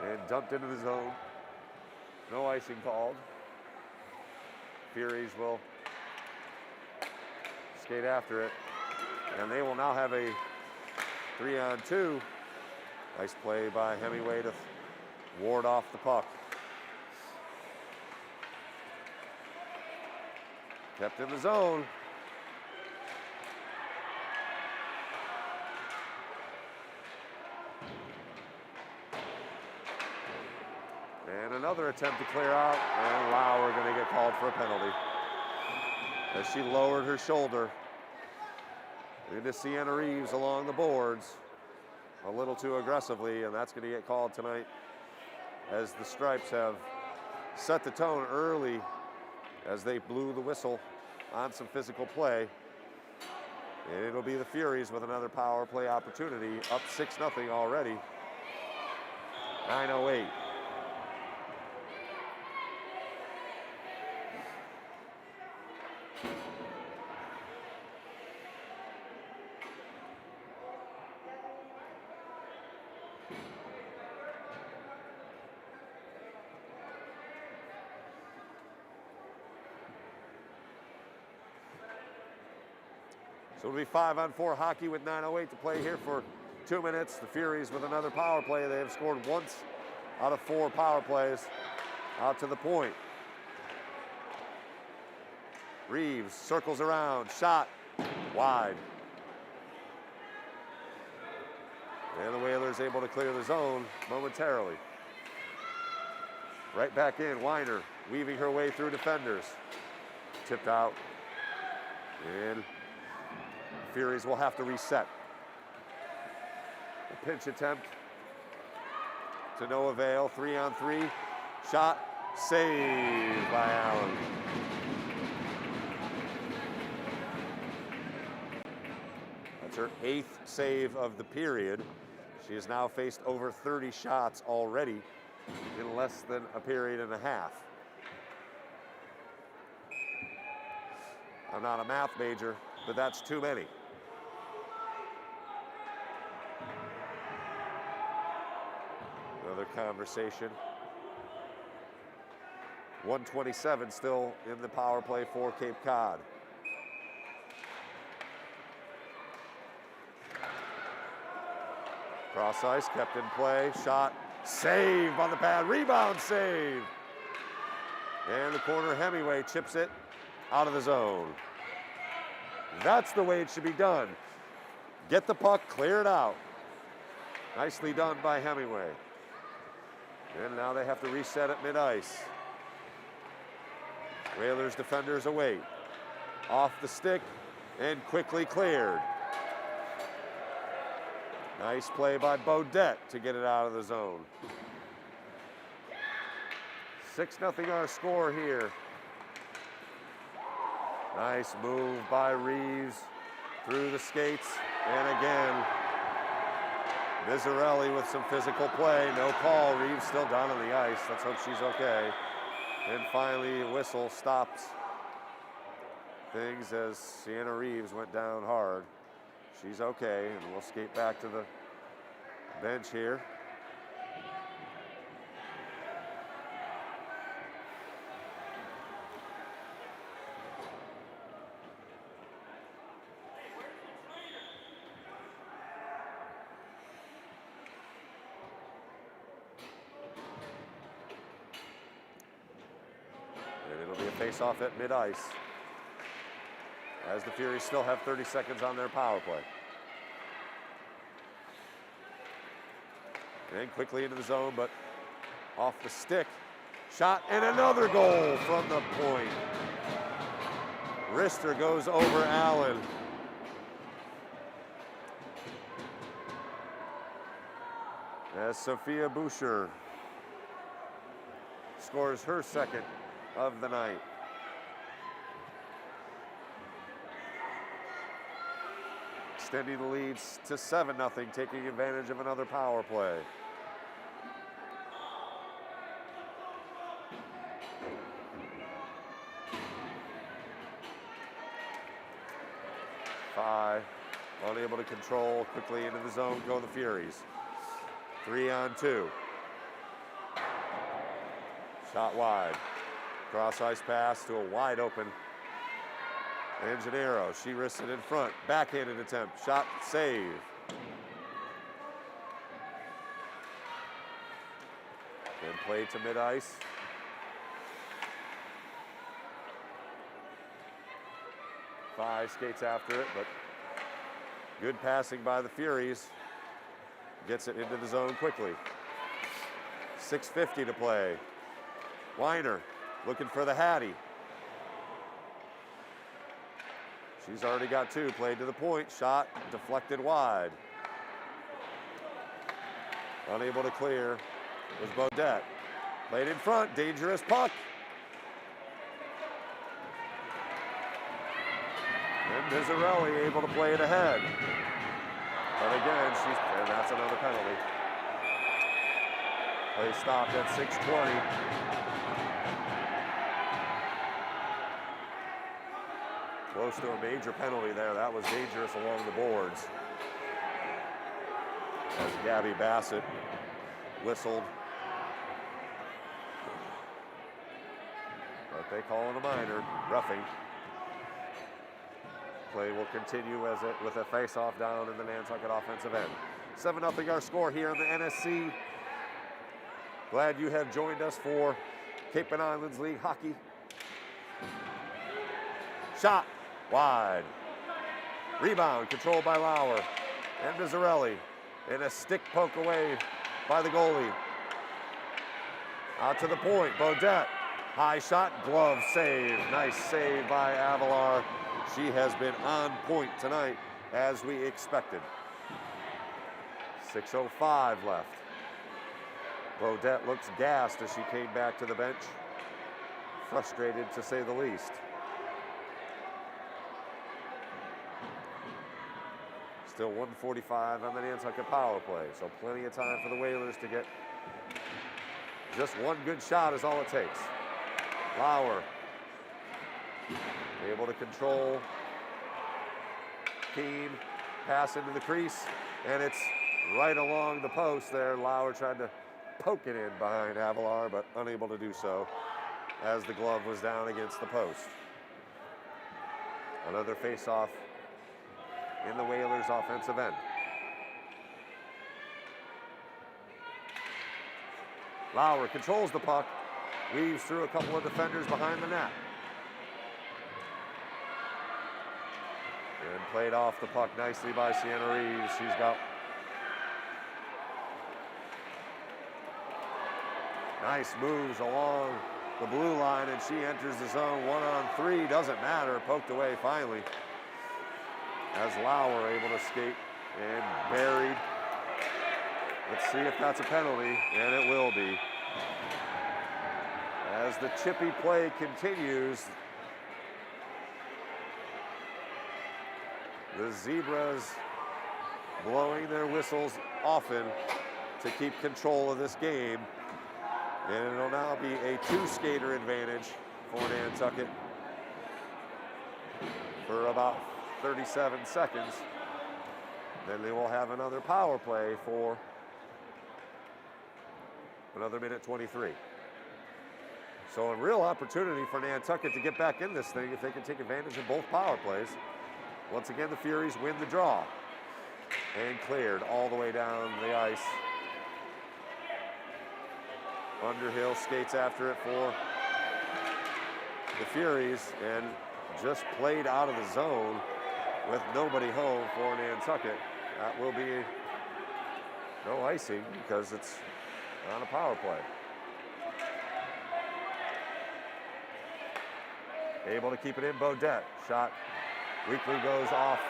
And dumped into the zone. No icing called. Furies will skate after it. And they will now have a 3-on-2. Nice play by Hemingway to ward off the puck. Kept in the zone. And another attempt to clear out, and Lauer going to get called for a penalty as she lowered her shoulder into Sienna Reeves along the boards a little too aggressively, and that's going to get called tonight as the Stripes have set the tone early as they blew the whistle on some physical play. And it'll be the Furies with another power play opportunity, up 6-0 already. 9:08. So it'll be 5-on-4 hockey with 9:08 to play here for 2 minutes. The Furies with another power play. They have scored once out of 4 power plays out to the point. Reeves circles around, shot wide. And the Whalers able to clear the zone momentarily. Right back in, Weiner weaving her way through defenders. Tipped out. And Furies will have to reset. A pinch attempt to no avail. 3-on-3. Shot, saved by Allen. That's her 8th save of the period. She has now faced over 30 shots already in less than a period and a half. I'm not a math major, but that's too many. Another conversation. 1:27 still in the power play for Cape Cod. Cross ice, kept in play, shot, saved on the pad, rebound save. And the corner, Hemingway chips it out of the zone. That's the way it should be done. Get the puck, clear it out. Nicely done by Hemingway. And now they have to reset at mid-ice. Whalers defenders await. Off the stick and quickly cleared. Nice play by Beaudet to get it out of the zone. 6-0 our score here. Nice move by Reeves through the skates. And again, Vizzarelli with some physical play. No call. Reeves still down on the ice. Let's hope she's okay. And finally, a whistle stops things as Sienna Reeves went down hard. She's okay, and we'll skate back to the bench here. face-off at mid-ice, as the Furies still have 30 seconds on their power play. And quickly into the zone, but off the stick. Shot and another goal from the point. Rister goes over Allen. As Sophia Boucher scores her second of the night. Extending the leads to 7-0, taking advantage of another power play. Phi, unable to control, quickly into the zone go the Furies. 3-on-2. Shot wide. Cross ice pass to a wide open Anjanero. She risks it in front. Backhanded attempt. Shot save. Then play to mid-ice. Phi skates after it, but good passing by the Furies. Gets it into the zone quickly. 6:50 to play. Weiner looking for the Hattie. She's already got two. Played to the point. Shot deflected wide. Unable to clear was Beaudet. Played in front. Dangerous puck. And Mizzarelli able to play it ahead. But again, and that's another penalty. Play stopped at 6:20. Close to a major penalty there. That was dangerous along the boards. As Gabby Bassett whistled. But they call it a minor, roughing. Play will continue with a face-off down in the Nantucket offensive end. 7-0 our score here in the NSC. Glad you have joined us for Cape and Islands League hockey. Shot wide. Rebound controlled by Lauer and Mizzarelli. And a stick poke away by the goalie. Out to the point, Beaudet. High shot, glove save. Nice save by Avalar. She has been on point tonight, as we expected. 6:05 left. Beaudet looks gassed as she came back to the bench. Frustrated, to say the least. Still 1:45 on the Nantucket power play, so plenty of time for the Whalers to get just one good shot is all it takes. Lauer able to control. Keene, pass into the crease, and it's right along the post there. Lauer tried to poke it in behind Avalar, but unable to do so as the glove was down against the post. Another face-off in the Whalers' offensive end. Lauer controls the puck, weaves through a couple of defenders behind the net. And played off the puck nicely by Sienna Reeves. She's got nice moves along the blue line, and she enters the zone 1-on-3. Doesn't matter, poked away finally. As Lauer able to skate and buried. Let's see if that's a penalty, and it will be. As the chippy play continues, the Zebras blowing their whistles often to keep control of this game. And it'll now be a two-skater advantage for Nantucket for about 37 seconds. Then they will have another power play for another minute 23. So a real opportunity for Nantucket to get back in this thing if they can take advantage of both power plays. Once again, the Furies win the draw. And cleared all the way down the ice. Underhill skates after it for the Furies and just played out of the zone with nobody home for Nantucket. That will be no icing because it's on a power play. Able to keep it in, Bodette. Shot weakly goes off.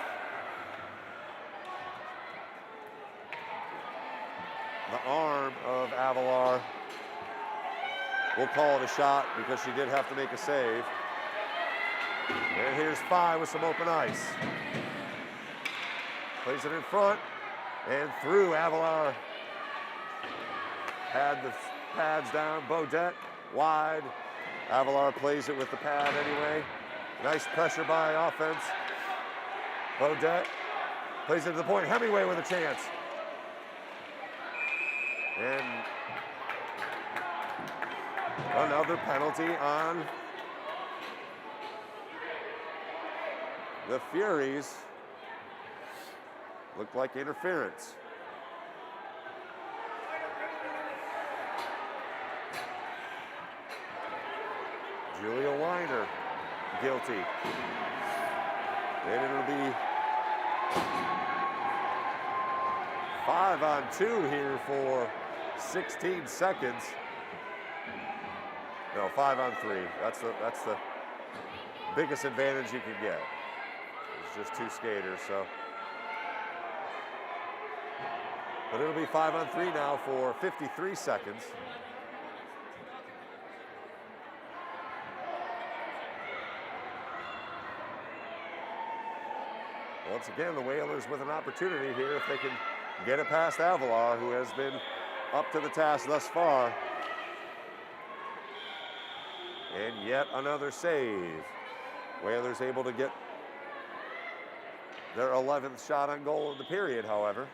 The arm of Avalar. We'll call it a shot because she did have to make a save. And here's Phi with some open ice. Plays it in front and through. Avalar had the pads down. Bodette wide. Avalar plays it with the pad anyway. Nice pressure by offense. Bodette plays it to the point. Hemingway with a chance. And another penalty on the Furies. Looked like interference. Julia Weiner, guilty. And it'll be 5-on-2 here for 16 seconds. No, 5-on-3. That's the biggest advantage you can get. It's just two skaters, so. But it'll be 5-on-3 now for 53 seconds. Once again, the Whalers with an opportunity here if they can get it past Avalar, who has been up to the task thus far. And yet another save. Whalers able to get their 11th shot on goal in the period, however.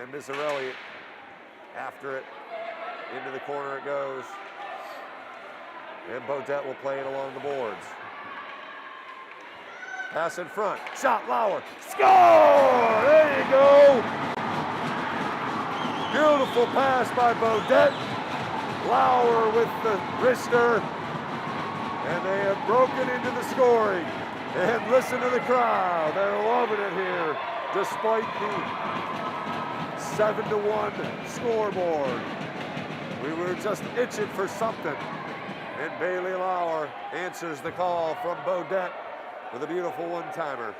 And Miserelli after it. Into the corner it goes. And Bodette will play it along the boards. Pass in front, shot, Lauer, score! There you go! Beautiful pass by Bodette. Lauer with the wrister. And they have broken into the scoring. And listen to the crowd, they're loving it here, despite the 7-1 scoreboard. We were just itching for something. And Bailey Lauer answers the call from Bodette with a beautiful one-timer.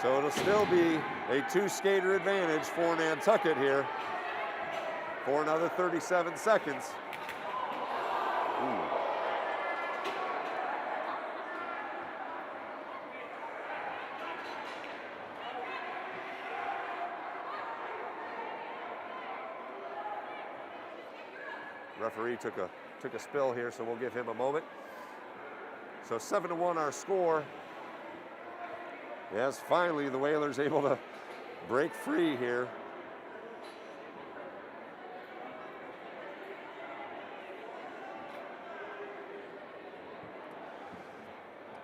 So it'll still be a two-skater advantage for Nantucket here for another 37 seconds. Ooh. Referee took a spill here, so we'll give him a moment. So 7-1 our score. Yes, finally the Whalers able to break free here.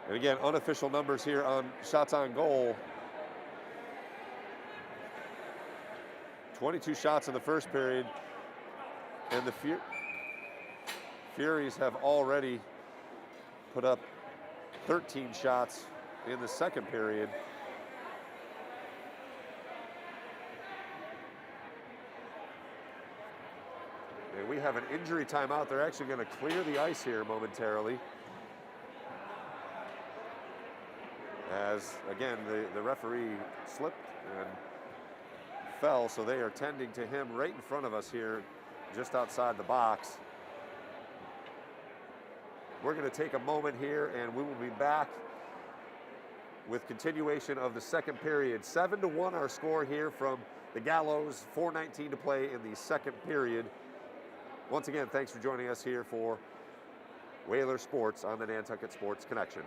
And again, unofficial numbers here on shots on goal. 22 shots in the first period, and the Furies have already put up 13 shots in the second period. And we have an injury timeout. They're actually going to clear the ice here momentarily. As, again, the referee slipped and fell, so they are tending to him right in front of us here, just outside the box. We're going to take a moment here, and we will be back with continuation of the second period. 7-1 our score here from the Gallows, 4:19 to play in the second period. Once again, thanks for joining us here for Whaler Sports on the Nantucket Sports Connection.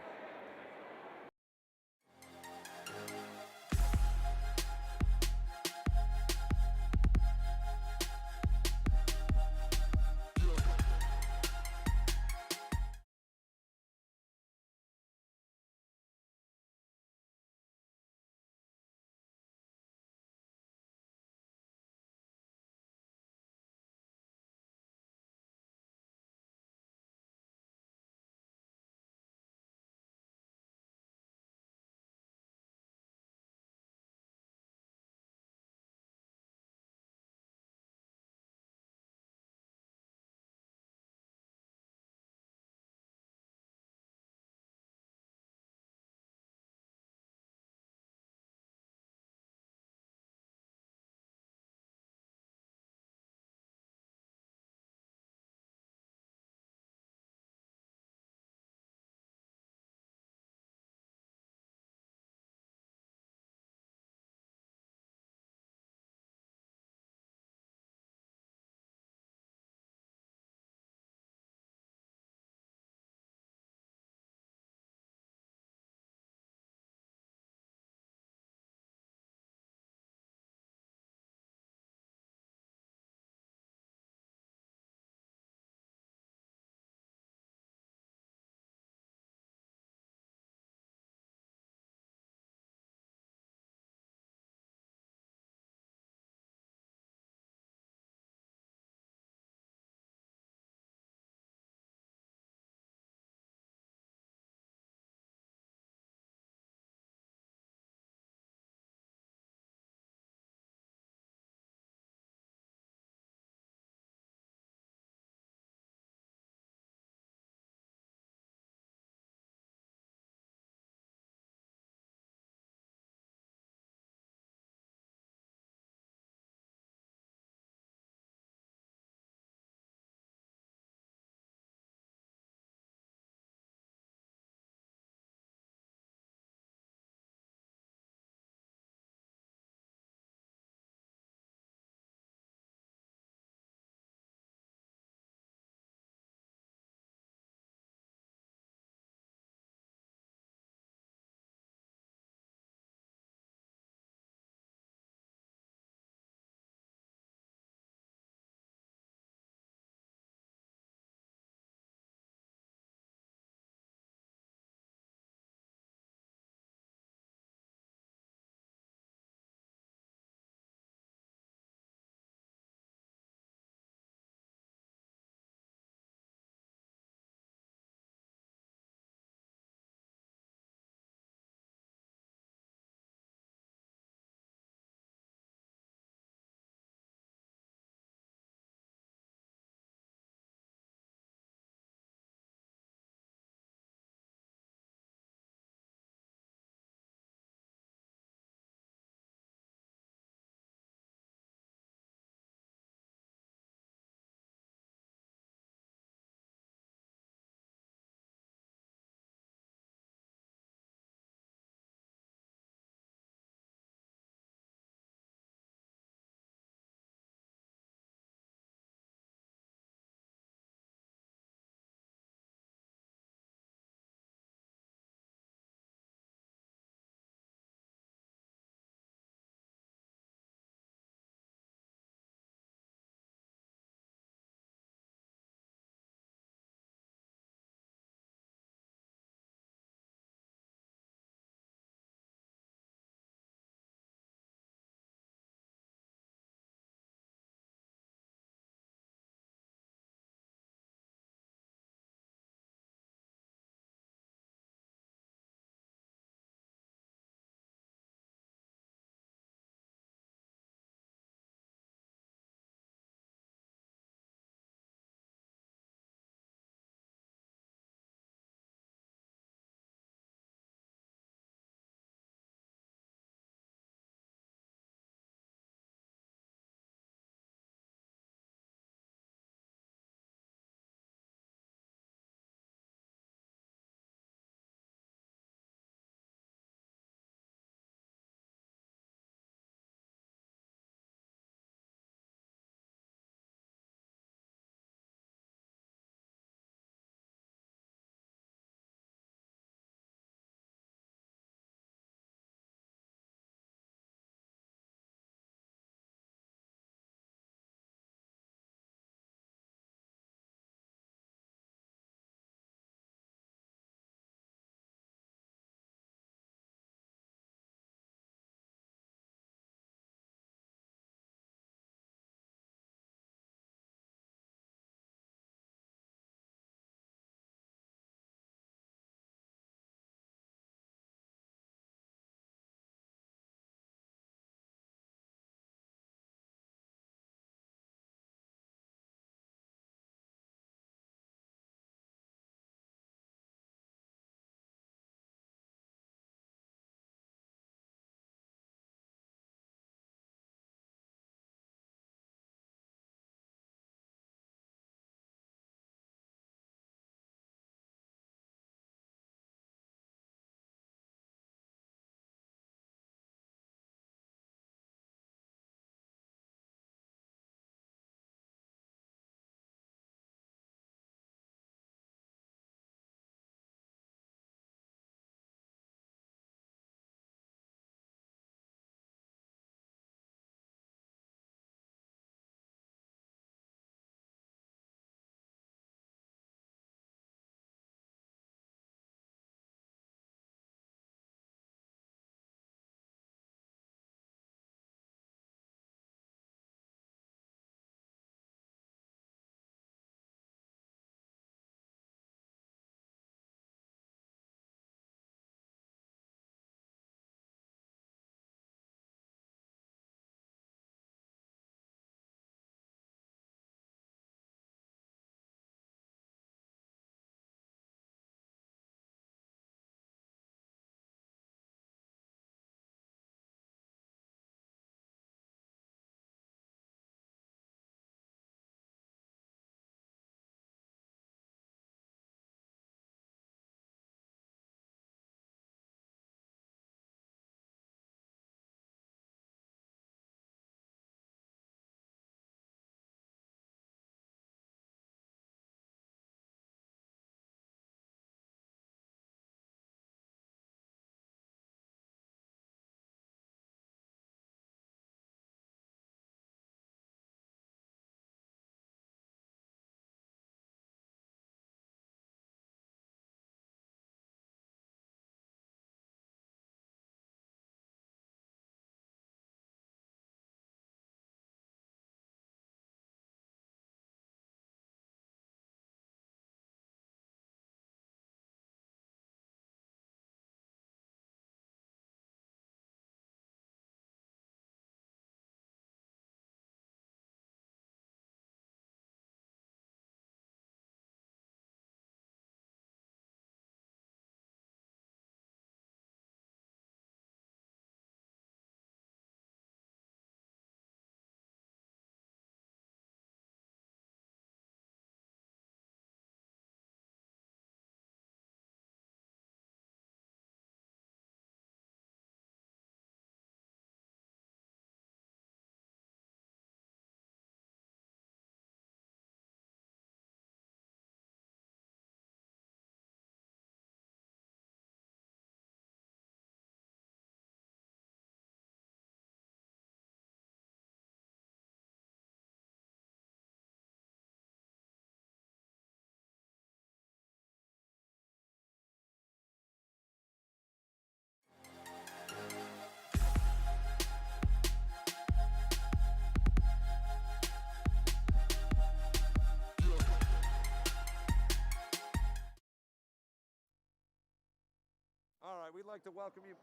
we'd like to welcome you.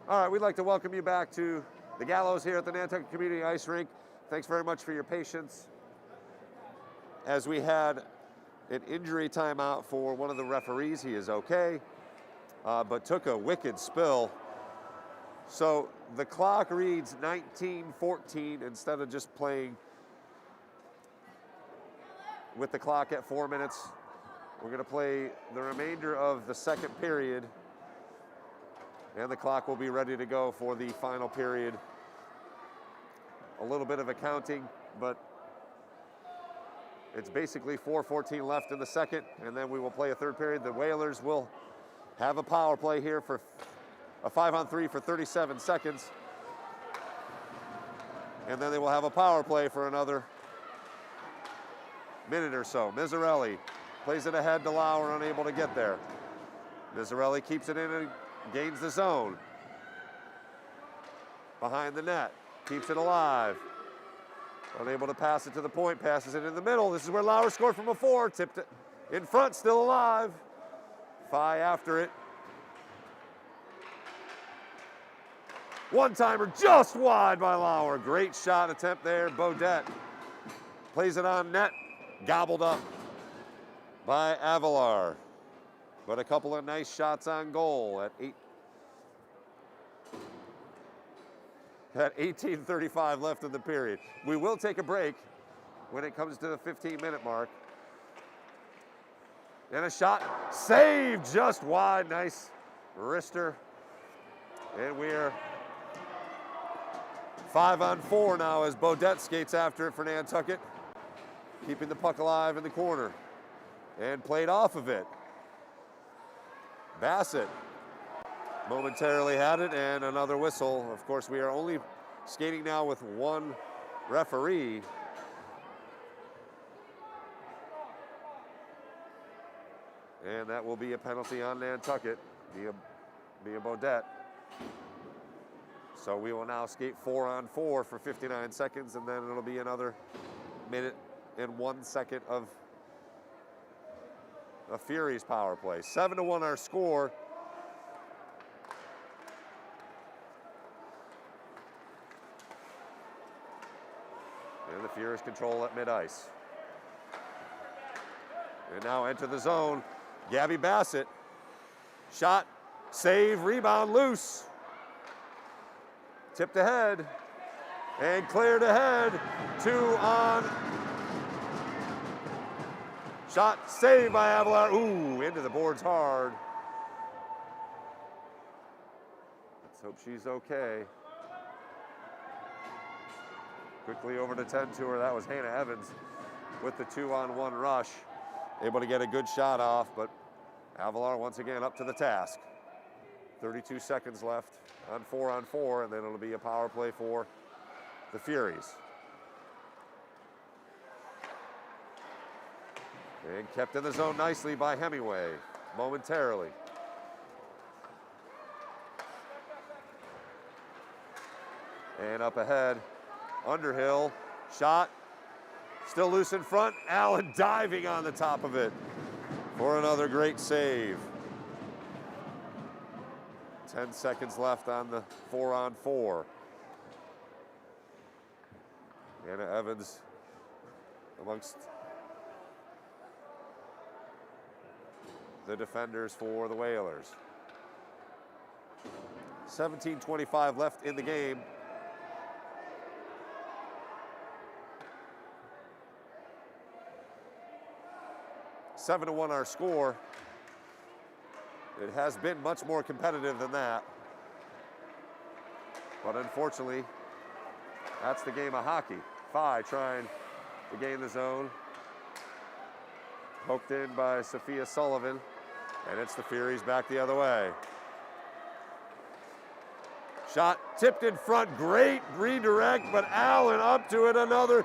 All right, we'd like to welcome you back to the Gallows here at the Nantucket Community Ice Rink. Thanks very much for your patience. As we had an injury timeout for one of the referees, he is okay, but took a wicked spill. So the clock reads 19:14 instead of just playing with the clock at 4 minutes. We're going to play the remainder of the second period, and the clock will be ready to go for the final period. A little bit of accounting, but it's basically 4:14 left in the second, and then we will play a third period. The Whalers will have a power play here for a 5-on-3 for 37 seconds, and then they will have a power play for another minute or so. Mizzarelli plays it ahead to Lauer, unable to get there. Mizzarelli keeps it in and gains the zone. Behind the net, keeps it alive. Unable to pass it to the point, passes it in the middle. This is where Lauer scored from before, tipped it in front, still alive. Phi after it. One-timer just wide by Lauer. Great shot attempt there. Beaudet plays it on net, gobbled up by Avalar. But a couple of nice shots on goal at 18:35 left in the period. We will take a break when it comes to the 15-minute mark. And a shot saved just wide. Nice wrister. And we're 5-on-4 now as Beaudet skates after it for Nantucket, keeping the puck alive in the corner and played off of it. Bassett momentarily had it, and another whistle. Of course, we are only skating now with one referee. And that will be a penalty on Nantucket via Beaudet. So we will now skate 4-on-4 for 59 seconds, and then it'll be another minute and 1 second of a Furies power play. 7-1 our score. And the Furies control at mid-ice. And now enter the zone. Gabby Bassett. Shot, save, rebound, loose. Tipped ahead and cleared ahead. 2 on. Shot saved by Avalar. Ooh, into the boards hard. Let's hope she's okay. Quickly over to 10 to her. That was Hannah Evans with the 2-on-1 rush. Able to get a good shot off, but Avalar once again up to the task. 32 seconds left on 4-on-4, and then it'll be a power play for the Furies. And kept in the zone nicely by Hemingway, momentarily. And up ahead, Underhill, shot, still loose in front. Allen diving on the top of it for another great save. 10 seconds left on the 4-on-4. Hannah Evans amongst the defenders for the Whalers. 17:25 left in the game. Seven to 1 our score. It has been much more competitive than that. But unfortunately, that's the game of hockey. Phi trying to gain the zone. Poked in by Sophia Sullivan, and it's the Furies back the other way. Shot tipped in front, great redirect, but Allen up to it, another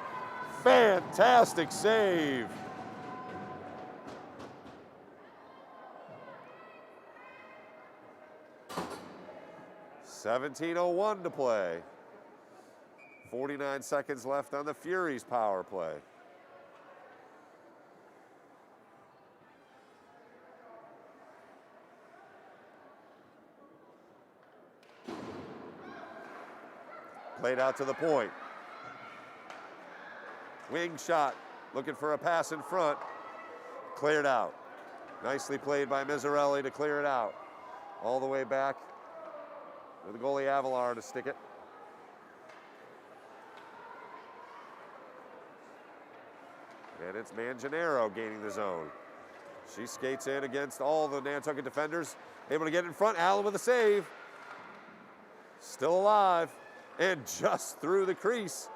fantastic save. $17:01 to play. 49 seconds left on the Furies power play. Played out to the point. Wing shot, looking for a pass in front. Cleared out. Nicely played by Mizzarelli to clear it out. All the way back to the goalie Avalar to stick it. And it's Manganero gaining the zone. She skates in against all the Nantucket defenders. Able to get in front. Allen with a save. Still alive. And just through the crease.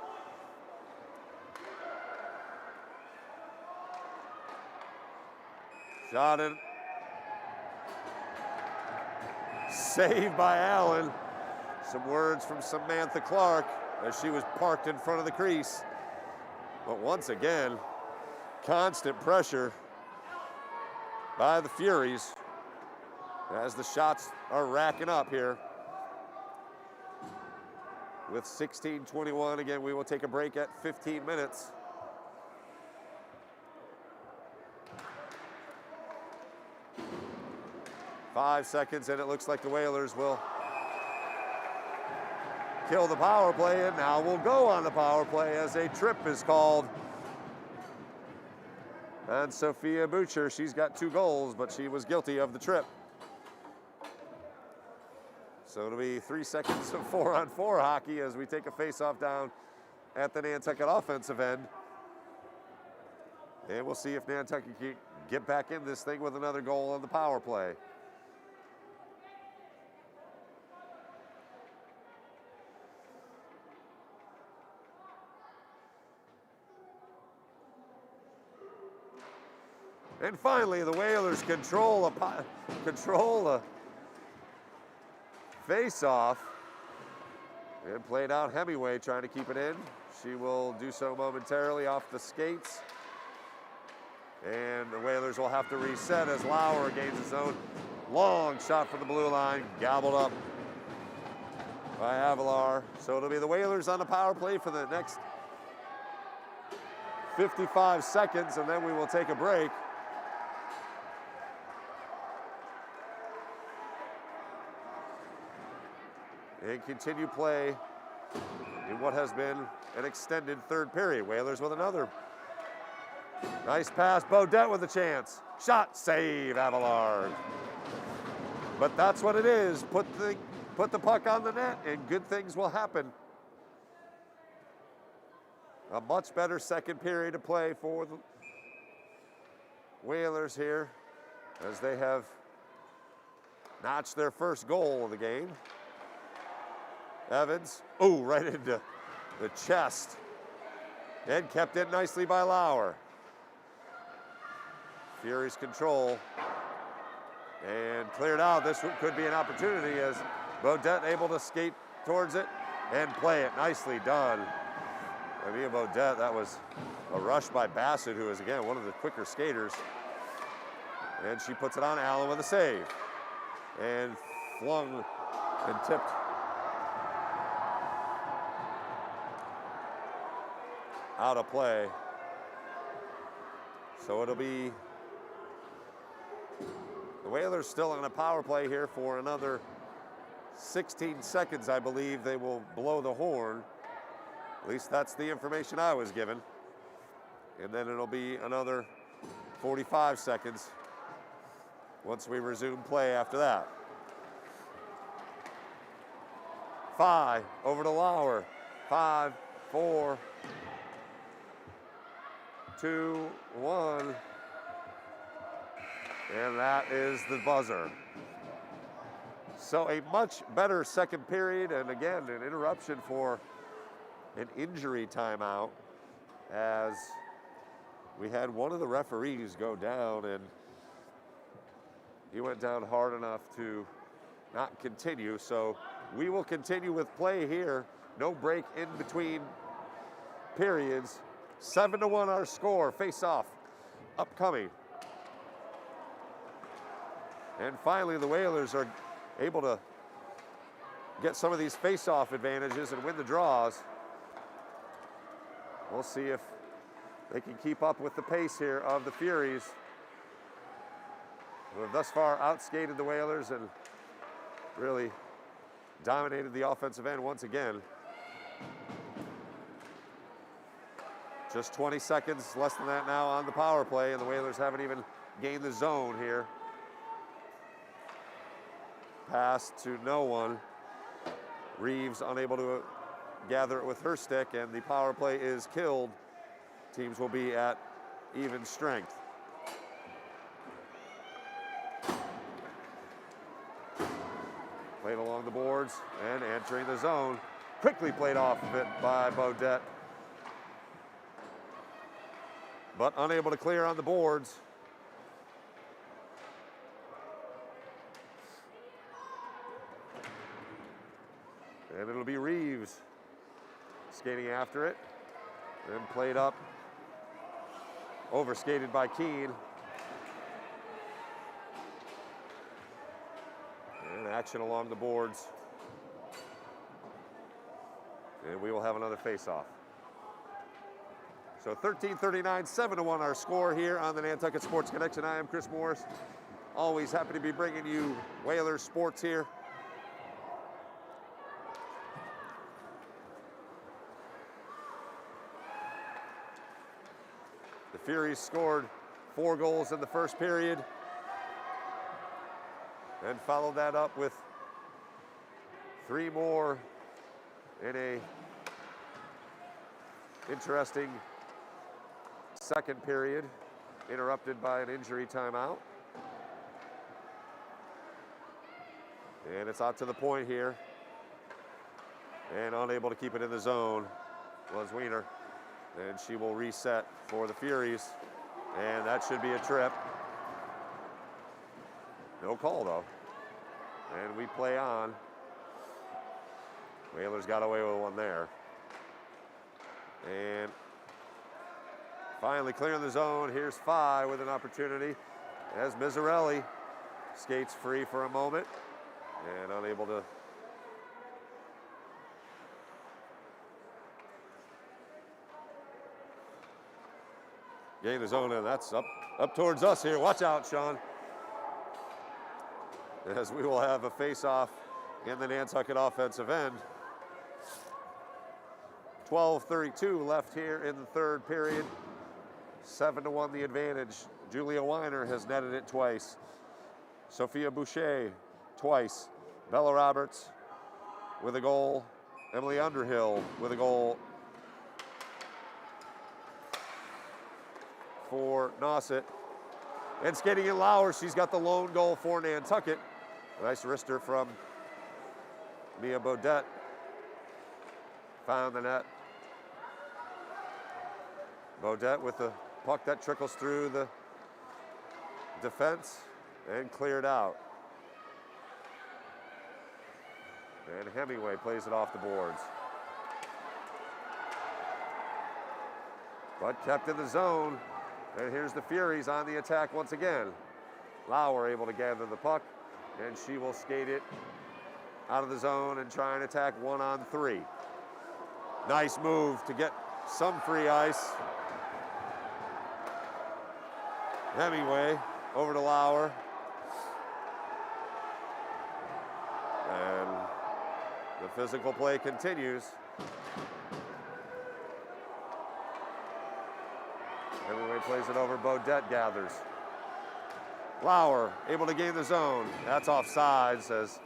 Shot in. Saved by Allen. Some words from Samantha Clark as she was parked in front of the crease. But once again, constant pressure by the Furies as the shots are racking up here. With 16:21, again, we will take a break at 15 minutes. Five seconds, and it looks like the Whalers will kill the power play, and now we'll go on the power play as a trip is called. And Sophia Butcher, she's got 2 goals, but she was guilty of the trip. So it'll be 3 seconds of 4-on-4 hockey as we take a face-off down at the Nantucket offensive end. And we'll see if Nantucket can get back in this thing with another goal on the power play. And finally, the Whalers control a face-off. And played out Hemingway trying to keep it in. She will do so momentarily off the skates. And the Whalers will have to reset as Lauer gains his own. Long shot from the blue line, gobbled up by Avalar. So it'll be the Whalers on the power play for the next 55 seconds, and then we will take a break. And continue play in what has been an extended third period. Whalers with another. Nice pass, Beaudet with a chance. Shot, save, Avalar. But that's what it is. Put the puck on the net and good things will happen. A much better second period to play for the Whalers here as they have notched their first goal of the game. Evans, right into the chest. And kept in nicely by Lauer. Furies control. And cleared out. This could be an opportunity as Beaudet able to skate towards it and play it. Nicely done. Mia Beaudet, that was a rush by Bassett, who is, again, one of the quicker skaters. And she puts it on Allen with a save. And flung and tipped out of play. So it'll be the Whalers still on a power play here for another 16 seconds, I believe. They will blow the horn. At least that's the information I was given. And then it'll be another 45 seconds once we resume play after that. 5, over to Lauer. 5, 4, 2, 1. And that is the buzzer. So a much better second period, and again, an interruption for an injury timeout as we had one of the referees go down, and he went down hard enough to not continue. So we will continue with play here. No break in between periods. 7-1 our score, face-off upcoming. And finally, the Whalers are able to get some of these face-off advantages and win the draws. We'll see if they can keep up with the pace here of the Furies, who have thus far outskated the Whalers and really dominated the offensive end once again. Just 20 seconds, less than that now on the power play, and the Whalers haven't even gained the zone here. Pass to no one. Reeves unable to gather it with her stick, and the power play is killed. Teams will be at even strength. Played along the boards and entering the zone. Quickly played off of it by Beaudet, but unable to clear on the boards. And it'll be Reeves skating after it. And played up, overskated by Keene. And action along the boards. And we will have another face-off. So 13-39, 7-1 our score here on the Nantucket Sports Connection. I am Chris Morris. Always happy to be bringing you Whalers sports here. The Furies scored 4 goals in the first period and followed that up with 3 more in a interesting second period, interrupted by an injury timeout. And it's out to the point here. And unable to keep it in the zone was Wiener. And she will reset for the Furies. And that should be a trip. No call though. And we play on. Whalers got away with one there. And finally clearing the zone. Here's Phi with an opportunity as Mizzarelli skates free for a moment and unable to gain the zone, and that's up towards us here. Watch out, Sean. As we will have a face-off in the Nantucket offensive end. 12:32 left here in the third period. 7-1 the advantage. Julia Weiner has netted it twice. Sophia Boucher twice. Bella Roberts with a goal. Emily Underhill with a goal for Nauset. And skating in Lauer, she's got the lone goal for Nantucket. Nice wrister from Mia Beaudet. Found the net. Beaudet with the puck that trickles through the defense and cleared out. And Hemingway plays it off the boards. But kept in the zone. And here's the Furies on the attack once again. Lauer able to gather the puck, and she will skate it out of the zone and try and attack 1-on-3. Nice move to get some free ice. Hemingway over to Lauer. And the physical play continues. Hemingway plays it over, Beaudet gathers. Lauer able to gain the zone. That's offside, says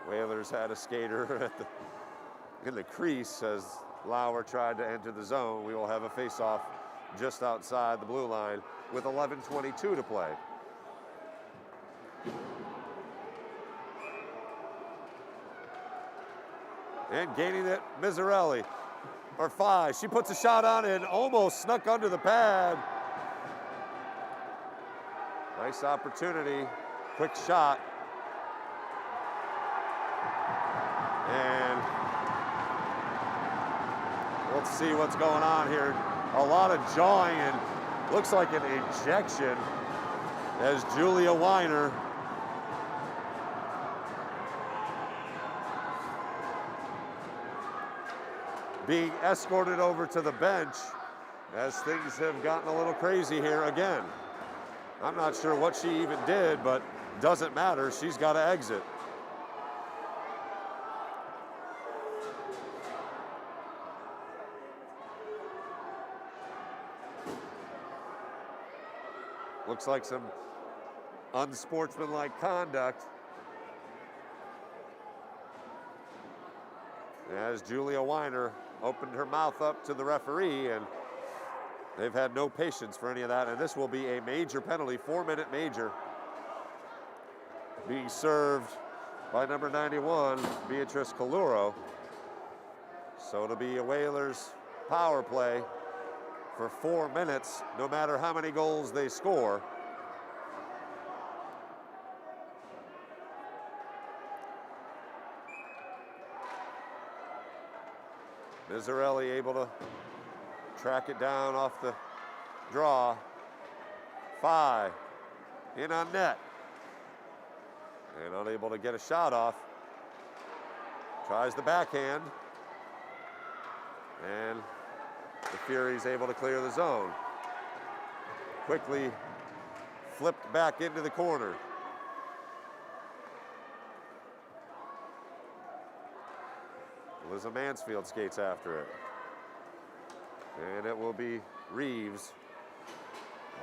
Whalers had a skater in the crease as Lauer tried to enter the zone. We will have a face-off just outside the blue line with 11:22 to play. And gaining it, Mizzarelli, or Phi. She puts a shot on and almost snuck under the pad. Nice opportunity, quick shot. And let's see what's going on here. A lot of jawing and looks like an ejection as Julia Weiner being escorted over to the bench as things have gotten a little crazy here again. I'm not sure what she even did, but doesn't matter. She's got to exit. looks like some unsportsmanlike conduct as Julia Weiner opened her mouth up to the referee, and they've had no patience for any of that, and this will be a major penalty, 4-minute major, being served by number 91, Beatrice Caluro. So it'll be a Whalers power play for 4 minutes, no matter how many goals they score. Mizzarelli able to track it down off the draw. Phi in on net. And unable to get a shot off. Tries the backhand. And the Furies able to clear the zone. Quickly flipped back into the corner. Liza Mansfield skates after it. And it will be Reeves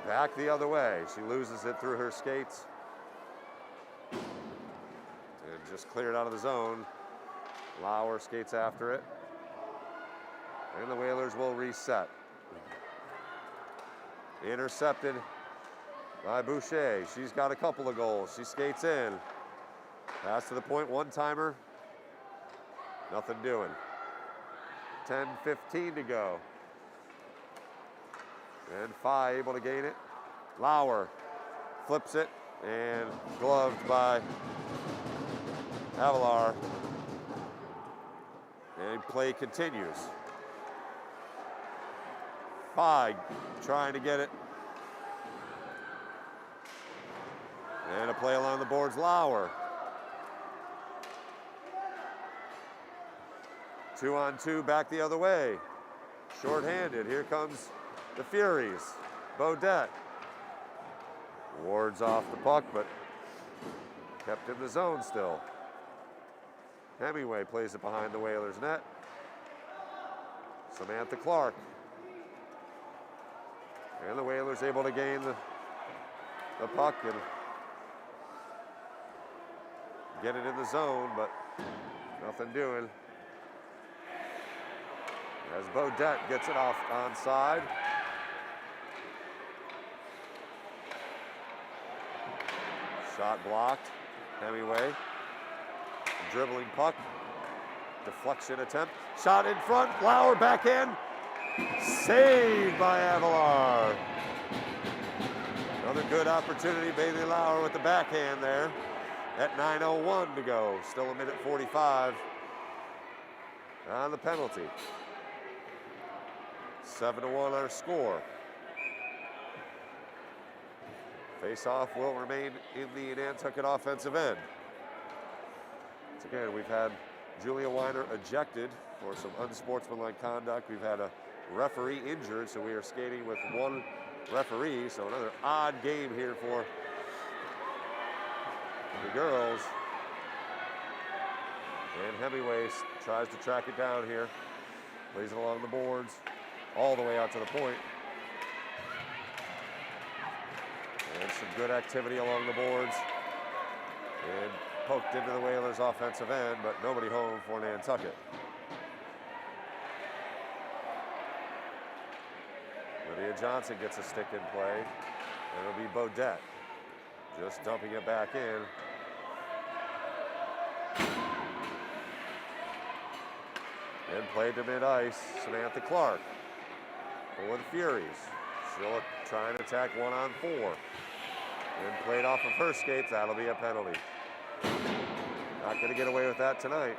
back the other way. She loses it through her skates. And just cleared out of the zone. Lauer skates after it. And the Whalers will reset. Intercepted by Boucher. She's got a couple of goals. She skates in. Pass to the point, one-timer. Nothing doing. 10:15 to go. And Phi able to gain it. Lauer flips it and gloved by Avalar. And play continues. Phi trying to get it. And a play along the boards, Lauer. 2-on-2 back the other way. Short-handed, here comes the Furies. Beaudet wards off the puck, but kept in the zone still. Hemingway plays it behind the Whalers net. Samantha Clark. And the Whalers able to gain the puck and get it in the zone, but nothing doing. As Beaudet gets it off onside. Shot blocked. Hemingway. Dribbling puck. Deflection attempt. Shot in front. Lauer backhand. Saved by Avalar. Another good opportunity. Bailey Lauer with the backhand there. At 9:01 to go. Still a minute 45 on the penalty. 7-1 our score. Face-off will remain in the Nantucket offensive end. Once again, we've had Julia Weiner ejected for some unsportsmanlike conduct. We've had a referee injured, so we are skating with one referee. So another odd game here for the girls. And Hemingway tries to track it down here. Plays it along the boards. All the way out to the point. And some good activity along the boards. And poked into the Whalers' offensive end, but nobody home for Nantucket. Lydia Johnson gets a stick in play. And it'll be Beaudet just dumping it back in. And played to mid-ice, Samantha Clark. For the Furies. She'll try and attack 1-on-4. And played off of her skates, that'll be a penalty. Not gonna get away with that tonight.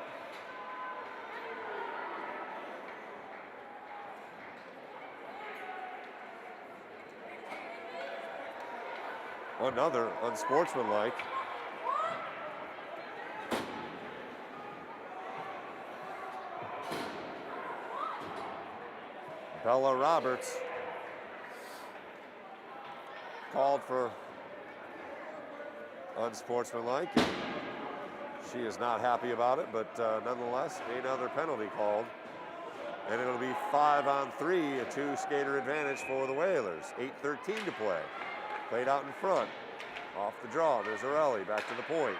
Another unsportsmanlike. Bella Roberts called for unsportsmanlike. She is not happy about it, but nonetheless, another penalty called. And it'll be 5-on-3, a 2-skater advantage for the Whalers. 8:13 to play. Played out in front. Off the draw. There's Arelli back to the point.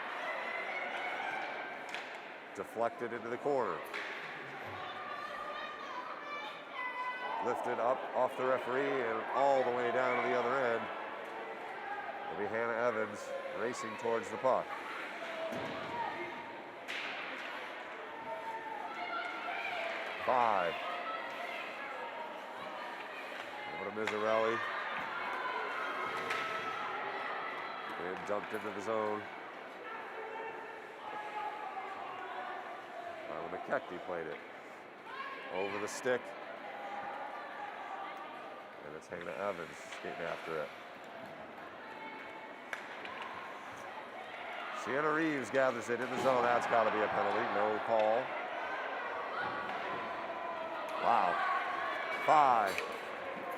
Deflected into the corner. Lifted up off the referee and all the way down to the other end. It'll be Hannah Evans racing towards the puck. Five. Over to Mizzarelli. And dumped into the zone. McKechnie played it. Over the stick. And it's Hannah Evans skating after it. Sienna Reeves gathers it in the zone. That's got to be a penalty. No call. Wow. 5.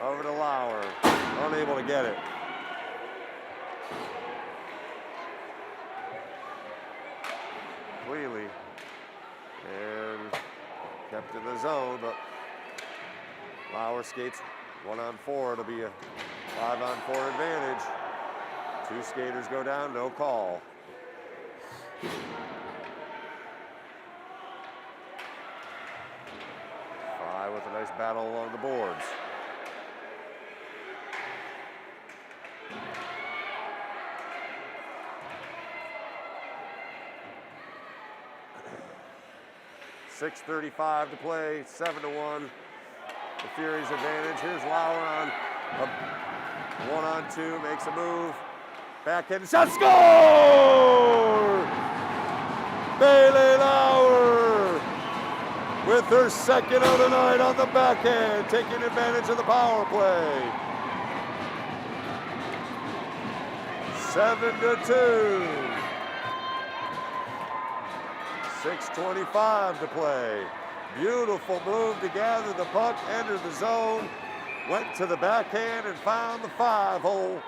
Over to Lauer. Unable to get it. Wheelie. And kept in the zone, but Lauer skates 1-on-4. It'll be a 5-on-4 advantage. 2 skaters go down, no call. Fry with a nice battle along the boards. .6:35 to play, 7-1. The Furies advantage. Here's Lauer on a 1-on-2, makes a move. Backhand shot, score! Bailey Lauer with her second of the night on the backhand, taking advantage of the power play. 7-2. 6:25 to play. Beautiful move to gather the puck, entered the zone, went to the backhand and found the 5-hole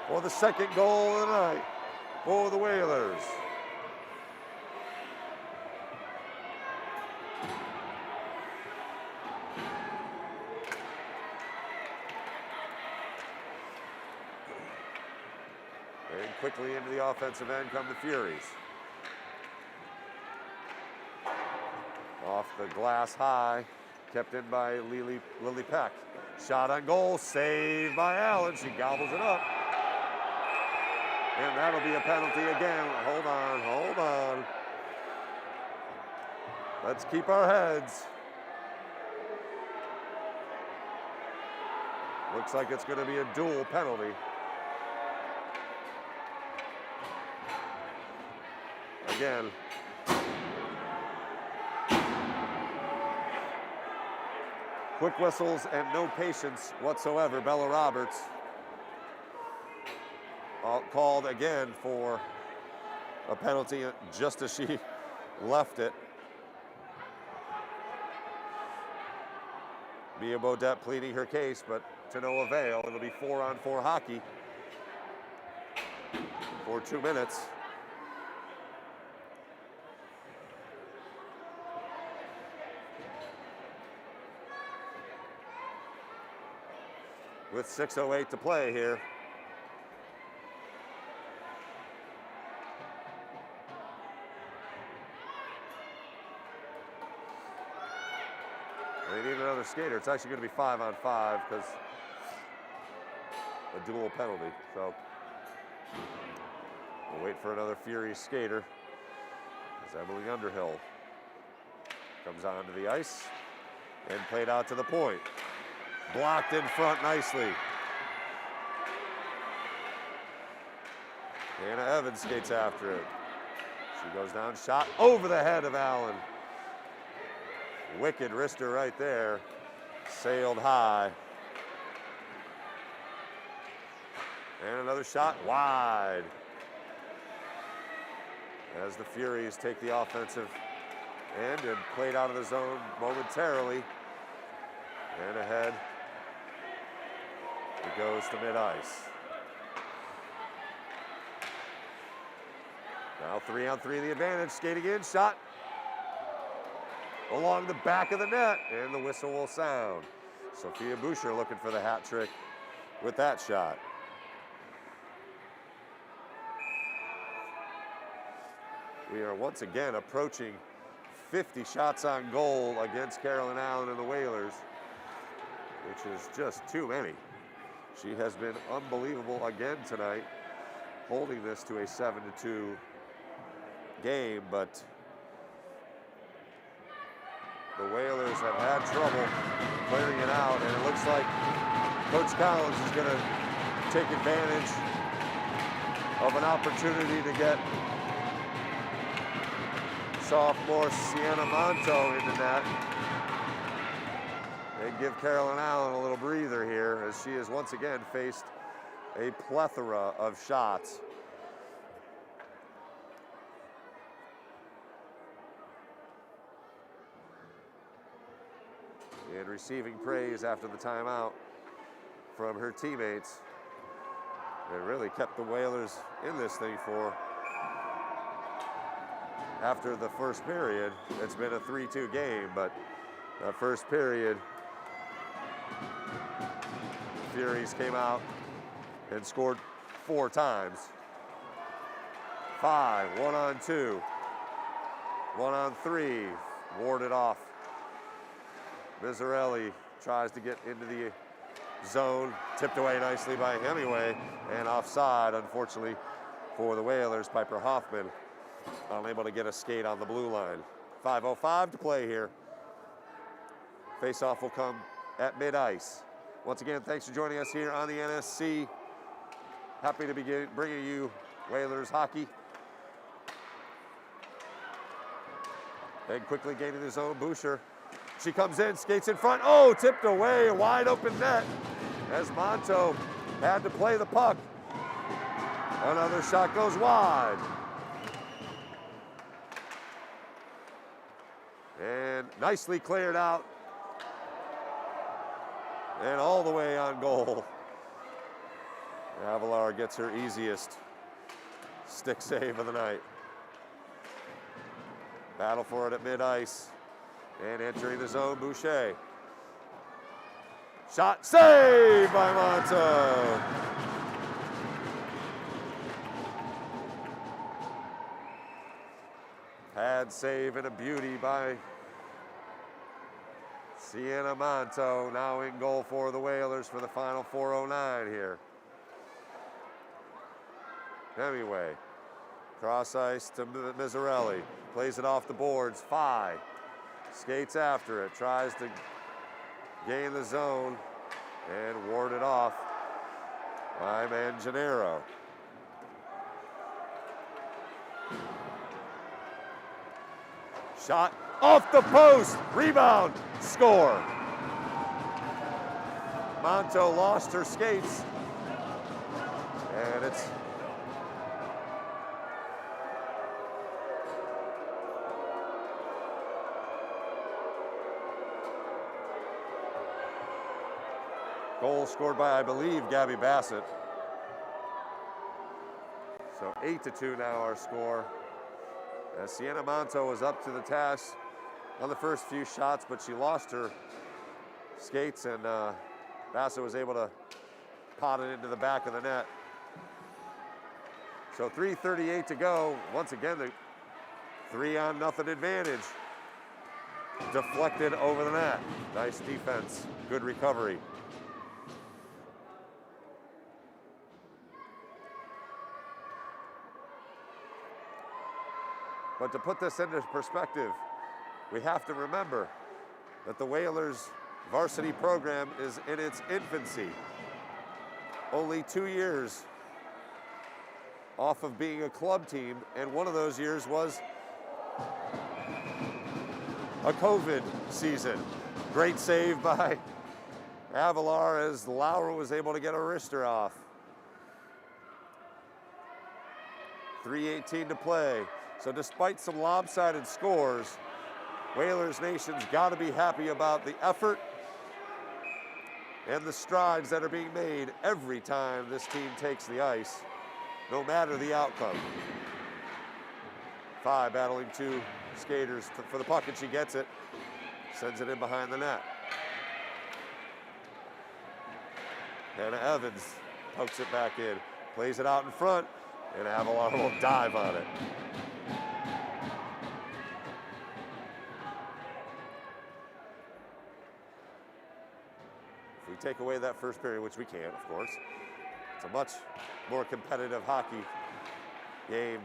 for the second goal of the night for the Whalers. And quickly into the offensive end come the Furies. Off the glass high, kept in by Lily Peck. Shot on goal, saved by Allen. She gobbles it up. And that'll be a penalty again. Hold on, hold on. Let's keep our heads. Looks like it's going to be a dual penalty. Again. Quick whistles and no patience whatsoever. Bella Roberts called again for a penalty just as she left it. Mia Bodette pleading her case, but to no avail. It'll be 4-on-4 hockey for 2 minutes. With 6:08 to play here. They need another skater. It's actually going to be 5-on-5 because a dual penalty. So we'll wait for another Furies skater as Emily Underhill comes onto the ice and played out to the point. Blocked in front nicely. Hannah Evans skates after it. She goes down, shot over the head of Allen. Wicked wrister right there. Sailed high. And another shot wide. As the Furies take the offensive end and played out of the zone momentarily. And ahead. It goes to mid-ice. Now 3-on-3 the advantage. Skating in, shot along the back of the net, and the whistle will sound. Sophia Boucher looking for the hat trick with that shot. We are once again approaching 50 shots on goal against Carolyn Allen and the Whalers, which is just too many. She has been unbelievable again tonight, holding this to a 7-2 game, but the Whalers have had trouble clearing it out, and it looks like Coach Collins is going to take advantage of an opportunity to get sophomore Sienna Monto into net and give Carolyn Allen a little breather here, as she has once again faced a plethora of shots. And receiving praise after the timeout from her teammates. It really kept the Whalers in this thing for, after the first period. It's been a 3-2 game, but that first period, Furies came out and scored 4 times. 5, 1-on-2, 1-on-3, warded off. Mizzarelli tries to get into the zone, tipped away nicely by Hemingway, and offside, unfortunately, for the Whalers. Piper Hoffman unable to get a skate on the blue line. 5:05 to play here. Face-off will come at mid-ice. Once again, thanks for joining us here on the NSC. Happy to be bringing you Whalers hockey. And quickly gaining the zone, Boucher. She comes in, skates in front. Oh, tipped away, a wide open net as Monto had to play the puck. Another shot goes wide. And nicely cleared out. And all the way on goal. Avalar gets her easiest stick save of the night. Battle for it at mid-ice. And entering the zone, Boucher. Shot saved by Monto. Pad save and a beauty by Sienna Monto, now in goal for the Whalers for the final 4:09 here. Hemingway, cross ice to Mizzarelli, plays it off the boards, 5. Skates after it, tries to gain the zone, and warded off by Manganero. Shot off the post, rebound, score. Monto lost her skates, and it's goal scored by, I believe, Gabby Bassett. So 8-2 now our score. As Sienna Monto was up to the task on the first few shots, but she lost her skates, and Bassett was able to pot it into the back of the net. So 3:38 to go. Once again, the 3-0 advantage. Deflected over the net. Nice defense, good recovery. But to put this into perspective, we have to remember that the Whalers varsity program is in its infancy. Only 2 years off of being a club team, and one of those years was a COVID season. Great save by Avalar as Laura was able to get a wrister off. 3:18 to play. So despite some lopsided scores, Whalers Nation's got to be happy about the effort and the strides that are being made every time this team takes the ice, no matter the outcome. 5 battling 2 skaters for the puck, and she gets it, sends it in behind the net. Hannah Evans pokes it back in, plays it out in front, and Avalar will dive on it. take away that first period, which we can't, of course. It's a much more competitive hockey game.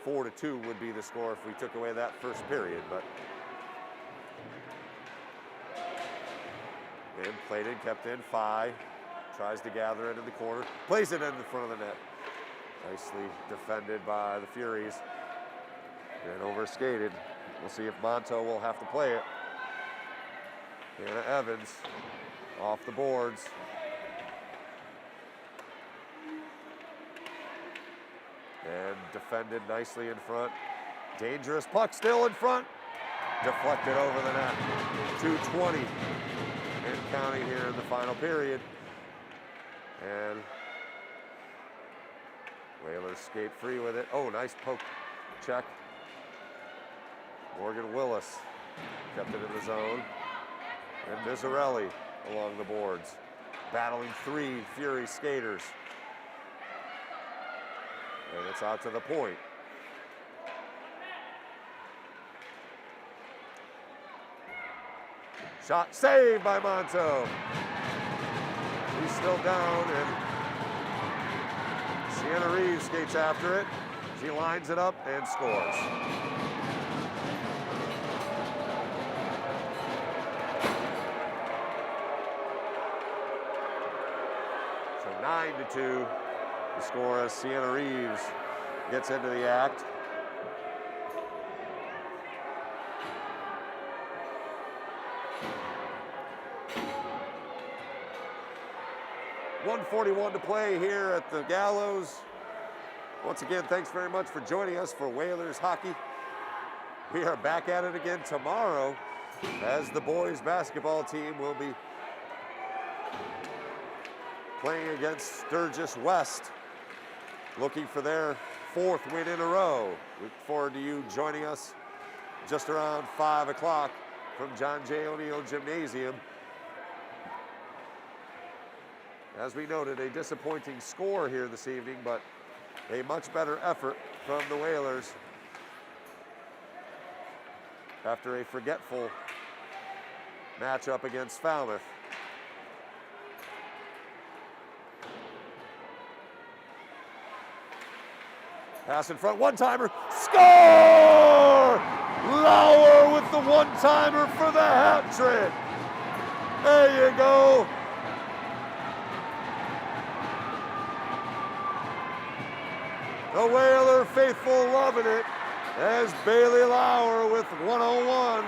4-2 would be the score if we took away that first period, but and played in, kept in. Phi tries to gather it in the corner, plays it in the front of the net. Nicely defended by the Furies and overskated. We'll see if Monto will have to play it. Hannah Evans off the boards. And defended nicely in front. Dangerous puck still in front. Deflected over the net. 2:20 and counting here in the final period. And Whalers skate free with it. Oh, nice poke check. Morgan Willis kept it in the zone. And Mizzarelli along the boards, battling 3 Fury skaters. And it's out to the point. Shot saved by Monto. He's still down, and Sienna Reeves skates after it. She lines it up and scores. So 9-2. The score as Sienna Reeves gets into the act. .141 to play here at the Gallows. Once again, thanks very much for joining us for Whalers hockey. We are back at it again tomorrow as the boys basketball team will be playing against Sturgis West, looking for their 4th win in a row. We look forward to you joining us just around 5 o'clock from John J. O'Neill Gymnasium. As we noted, a disappointing score here this evening, but a much better effort from the Whalers after a forgetful matchup against Falmouth. Pass in front, one-timer, score! Lauer with the one-timer for the hat trick. There you go. The Whaler faithful loving it as Bailey Lauer with 101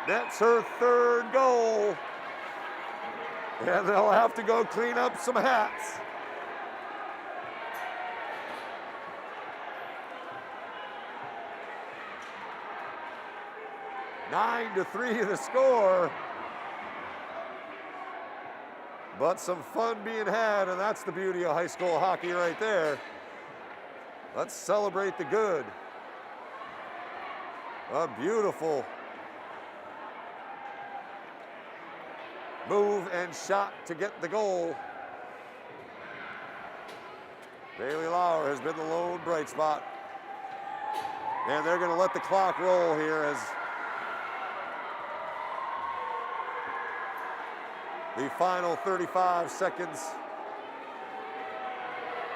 nets her 3rd goal. And they'll have to go clean up some hats. Nine to 3 the score. But some fun being had, and that's the beauty of high school hockey right there. Let's celebrate the good. A beautiful move and shot to get the goal. Bailey Lauer has been the lone bright spot. And they're going to let the clock roll here as the final 35 seconds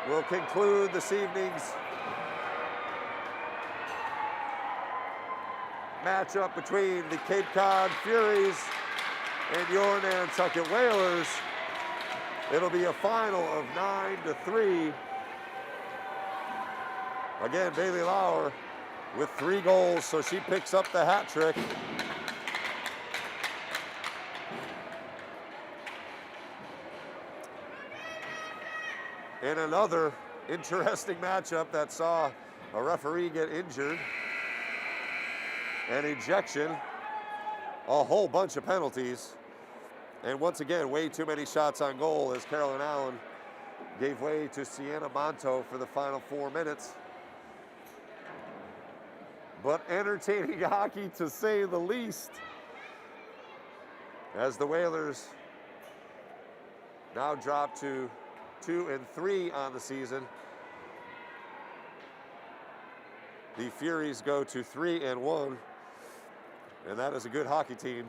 will conclude this evening's matchup between the Cape Cod Furies and your Nantucket Whalers. It'll be a final of 9-3. Again, Bailey Lauer with 3 goals, so she picks up the hat trick. In another interesting matchup that saw a referee get injured, an ejection, a whole bunch of penalties, and once again, way too many shots on goal as Carolyn Allen gave way to Sienna Monto for the final 4 minutes. But entertaining hockey to say the least, as the Whalers now drop to 2-3 on the season. The Furies go to 3-1, and that is a good hockey team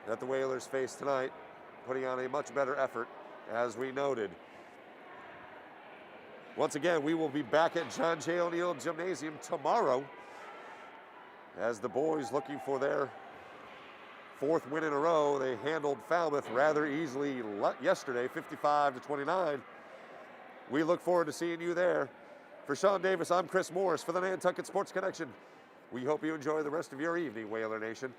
that the Whalers face tonight. putting on a much better effort, as we noted. Once again, we will be back at John J. O'Neill Gymnasium tomorrow as the boys looking for their 4th win in a row. They handled Falmouth rather easily yesterday, 55-29. We look forward to seeing you there. For Sean Davis, I'm Chris Morris for the Nantucket Sports Connection. We hope you enjoy the rest of your evening, Whaler Nation.